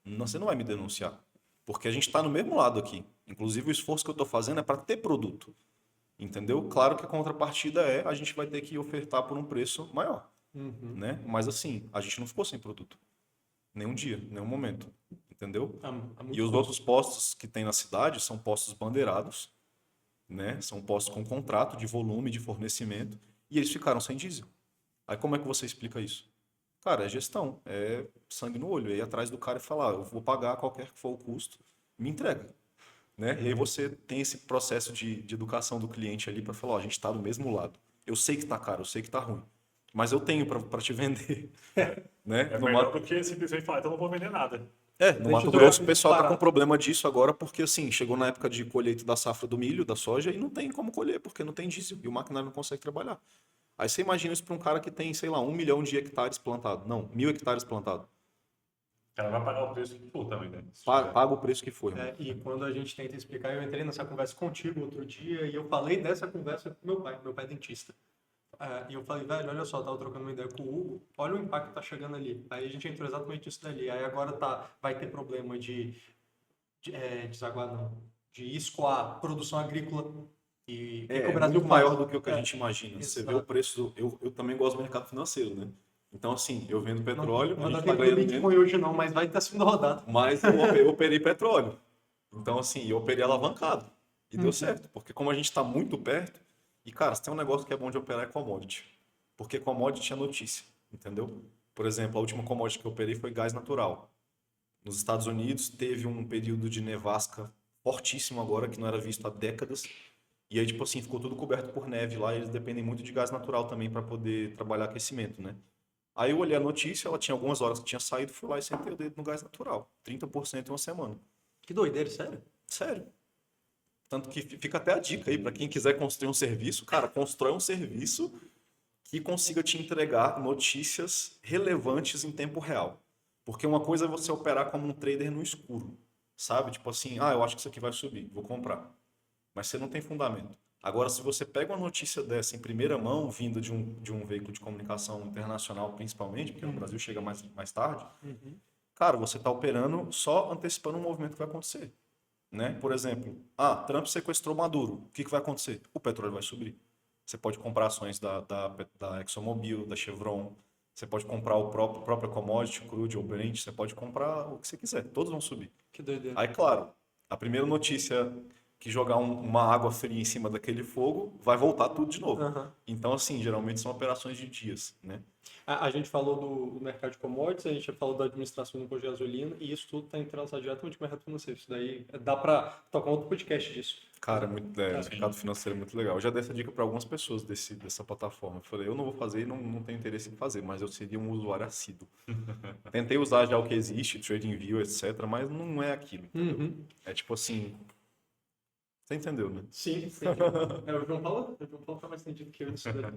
B: Não, você não vai me denunciar, porque a gente está no mesmo lado aqui. Inclusive, o esforço que eu estou fazendo é para ter produto, entendeu? Claro que a contrapartida a gente vai ter que ofertar por um preço maior, né? Mas assim, a gente não ficou sem produto. Nenhum dia, nenhum momento, entendeu?
A: Há muito
B: E os
A: tempo.
B: outros postos que tem na cidade são postos bandeirados, né? São postos com contrato de volume de fornecimento e eles ficaram sem diesel. Aí como é que você explica isso? Cara, é gestão, é sangue no olho, é ir atrás do cara e falar, eu vou pagar qualquer que for o custo, me entrega, né? E aí você tem esse processo de educação do cliente ali para falar, ó, a gente está do mesmo lado. Eu sei que está caro, eu sei que está ruim, mas eu tenho para te vender, né?
C: É
B: No
C: melhor do que simplesmente falar, então não vou vender nada.
B: no
A: Deixa
B: Mato
A: eu
B: Grosso o
A: ver
B: pessoal tá com
A: barato.
B: problema disso agora porque assim, chegou na época de colheita da safra do milho, da soja e não tem como colher porque não tem diesel e o maquinário não consegue trabalhar. Aí você imagina isso para um cara que tem, sei lá, 1 milhão de hectares plantado. Não, 1.000 hectares plantado.
C: O cara vai pagar o preço que for também, né?
B: Paga o preço que for, irmão.
A: E quando a gente tenta explicar, eu entrei nessa conversa contigo outro dia e eu falei dessa conversa com meu pai é dentista. E eu falei, velho, olha só, eu tava trocando uma ideia com o Hugo, olha o impacto que tá chegando ali. Aí a gente entrou exatamente nisso dali. Aí agora vai ter problema de desaguar, não, de escoar produção agrícola que
B: É
A: o Brasil
B: muito maior
A: faz.
B: do que o que a gente imagina. Você vê o
A: exato.
B: preço. Eu também gosto do mercado financeiro, né? Então, assim, eu vendo petróleo,
A: Não
B: a
A: dá
B: gente tá
A: tempo do
B: ganhando
A: Bitcoin hoje não, mas vai estar sendo rodado.
B: mas eu operei petróleo. Então, assim, eu operei alavancado. E deu certo, porque como a gente está muito perto, e cara, se tem um negócio que é bom de operar é commodity. Porque commodity é notícia, entendeu? Por exemplo, a última commodity que eu operei foi gás natural. Nos Estados Unidos teve um período de nevasca fortíssimo agora, que não era visto há décadas. E aí, tipo assim, ficou tudo coberto por neve lá, e eles dependem muito de gás natural também para poder trabalhar aquecimento, né? Aí eu olhei a notícia, ela tinha algumas horas que tinha saído, fui lá e sentei o dedo no gás natural. 30% em uma semana.
A: Que doideira, sério?
B: Sério. Tanto que fica até a dica aí para quem quiser construir um serviço, cara, constrói um serviço que consiga te entregar notícias relevantes em tempo real. Porque uma coisa é você operar como um trader no escuro, sabe? Tipo assim, ah, eu acho que isso aqui vai subir, vou comprar. Mas você não tem fundamento. Agora, se você pega uma notícia dessa em primeira mão, vinda de um veículo de comunicação internacional, principalmente, porque no Brasil chega mais tarde, cara, você está operando só antecipando um movimento que vai acontecer. Né? Por exemplo, Trump sequestrou Maduro. O que vai acontecer? O petróleo vai subir. Você pode comprar ações da ExxonMobil, da Chevron. Você pode comprar o próprio commodity, crude ou Brent. Você pode comprar o que você quiser. Todos vão subir.
A: Que doideira.
B: Aí, claro, a primeira notícia que jogar uma água fria em cima daquele fogo, vai voltar tudo de novo.
A: Aham.
B: Então, assim, geralmente são operações de dias, né?
A: A gente falou do mercado de commodities, a gente falou da administração do imposto de gasolina, e isso tudo está entrelaçado diretamente com o mercado financeiro. Isso daí dá para tocar outro podcast disso.
B: Cara, o mercado financeiro é muito legal. Eu já dei essa dica para algumas pessoas dessa plataforma. Eu falei, eu não vou fazer e não tenho interesse em fazer, mas eu seria um usuário assíduo. Tentei usar já o que existe, TradingView, etc., mas não é aquilo, entendeu? É tipo assim... Você entendeu, né?
A: Sim, sim. O João Paulo tá mais entendido que eu nisso daí.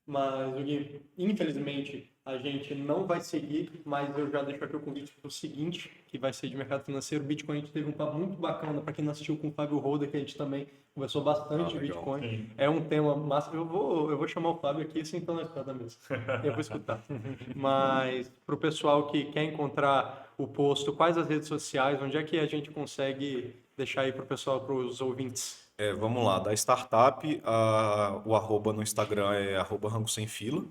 A: Mas, Gui, infelizmente, a gente não vai seguir, mas eu já deixo aqui o convite para o seguinte, que vai ser de mercado financeiro. Bitcoin, a gente teve um papo muito bacana, para quem não assistiu com o Fábio Roda, que a gente também conversou bastante de
B: legal.
A: Bitcoin.
C: Sim.
A: É um tema massa. Eu vou chamar o Fábio aqui, sentando na escada mesmo. Eu vou escutar. Mas, para o pessoal que quer encontrar o posto, quais as redes sociais, onde é que a gente consegue deixar aí para o pessoal, para os ouvintes?
B: Vamos lá, da startup, o arroba no Instagram é @rango sem fila,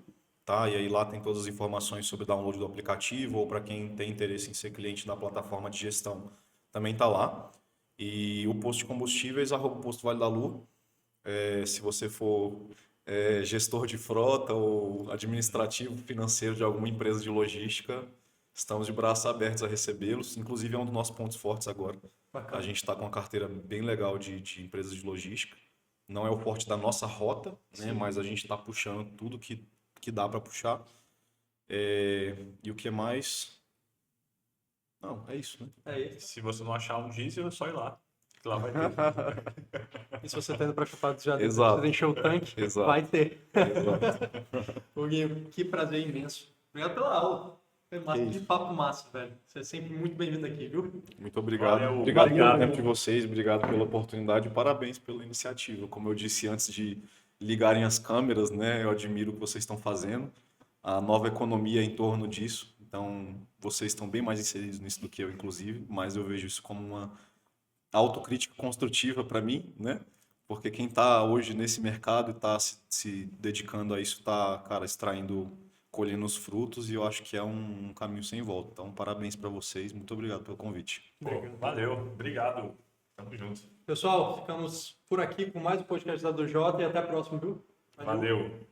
B: tá? E aí lá tem todas as informações sobre o download do aplicativo, ou para quem tem interesse em ser cliente da plataforma de gestão, também tá lá. E o posto de combustíveis, @posto Vale da Lua. Se você for gestor de frota ou administrativo financeiro de alguma empresa de logística, estamos de braços abertos a recebê-los. Inclusive é um dos nossos pontos fortes agora.
A: Bacana.
B: A gente está com uma carteira bem legal de empresas de logística. Não é o forte da nossa rota, né? Mas a gente está puxando tudo que dá para puxar. E o que mais? Não, é isso, né?
A: É isso.
C: Se você não achar um diesel, é só ir lá. Que lá vai ter.
A: E se você tá indo para Chapada já
B: Exato.
A: precisa encher o tanque,
B: Exato.
A: vai ter.
B: Exato.
A: Ô, Gui, que prazer imenso. Obrigado pela aula. Foi massa, que papo massa, velho. Você é sempre muito bem-vindo aqui, viu?
B: Muito obrigado.
C: Valeu.
B: Obrigado pelo
C: Obrigado.
B: tempo de vocês, obrigado pela oportunidade e parabéns pela iniciativa. Como eu disse antes de ligarem as câmeras, né? Eu admiro o que vocês estão fazendo. A nova economia é em torno disso. Então, vocês estão bem mais inseridos nisso do que eu, inclusive, mas eu vejo isso como uma autocrítica construtiva para mim, né? Porque quem está hoje nesse mercado e está se dedicando a isso está, cara, colhendo os frutos e eu acho que é um caminho sem volta. Então, parabéns para vocês. Muito obrigado pelo convite.
C: Pô, valeu. Obrigado. Tamo junto.
A: Pessoal, ficamos por aqui com mais um podcast da do Jota e até a próxima, viu?
C: Valeu.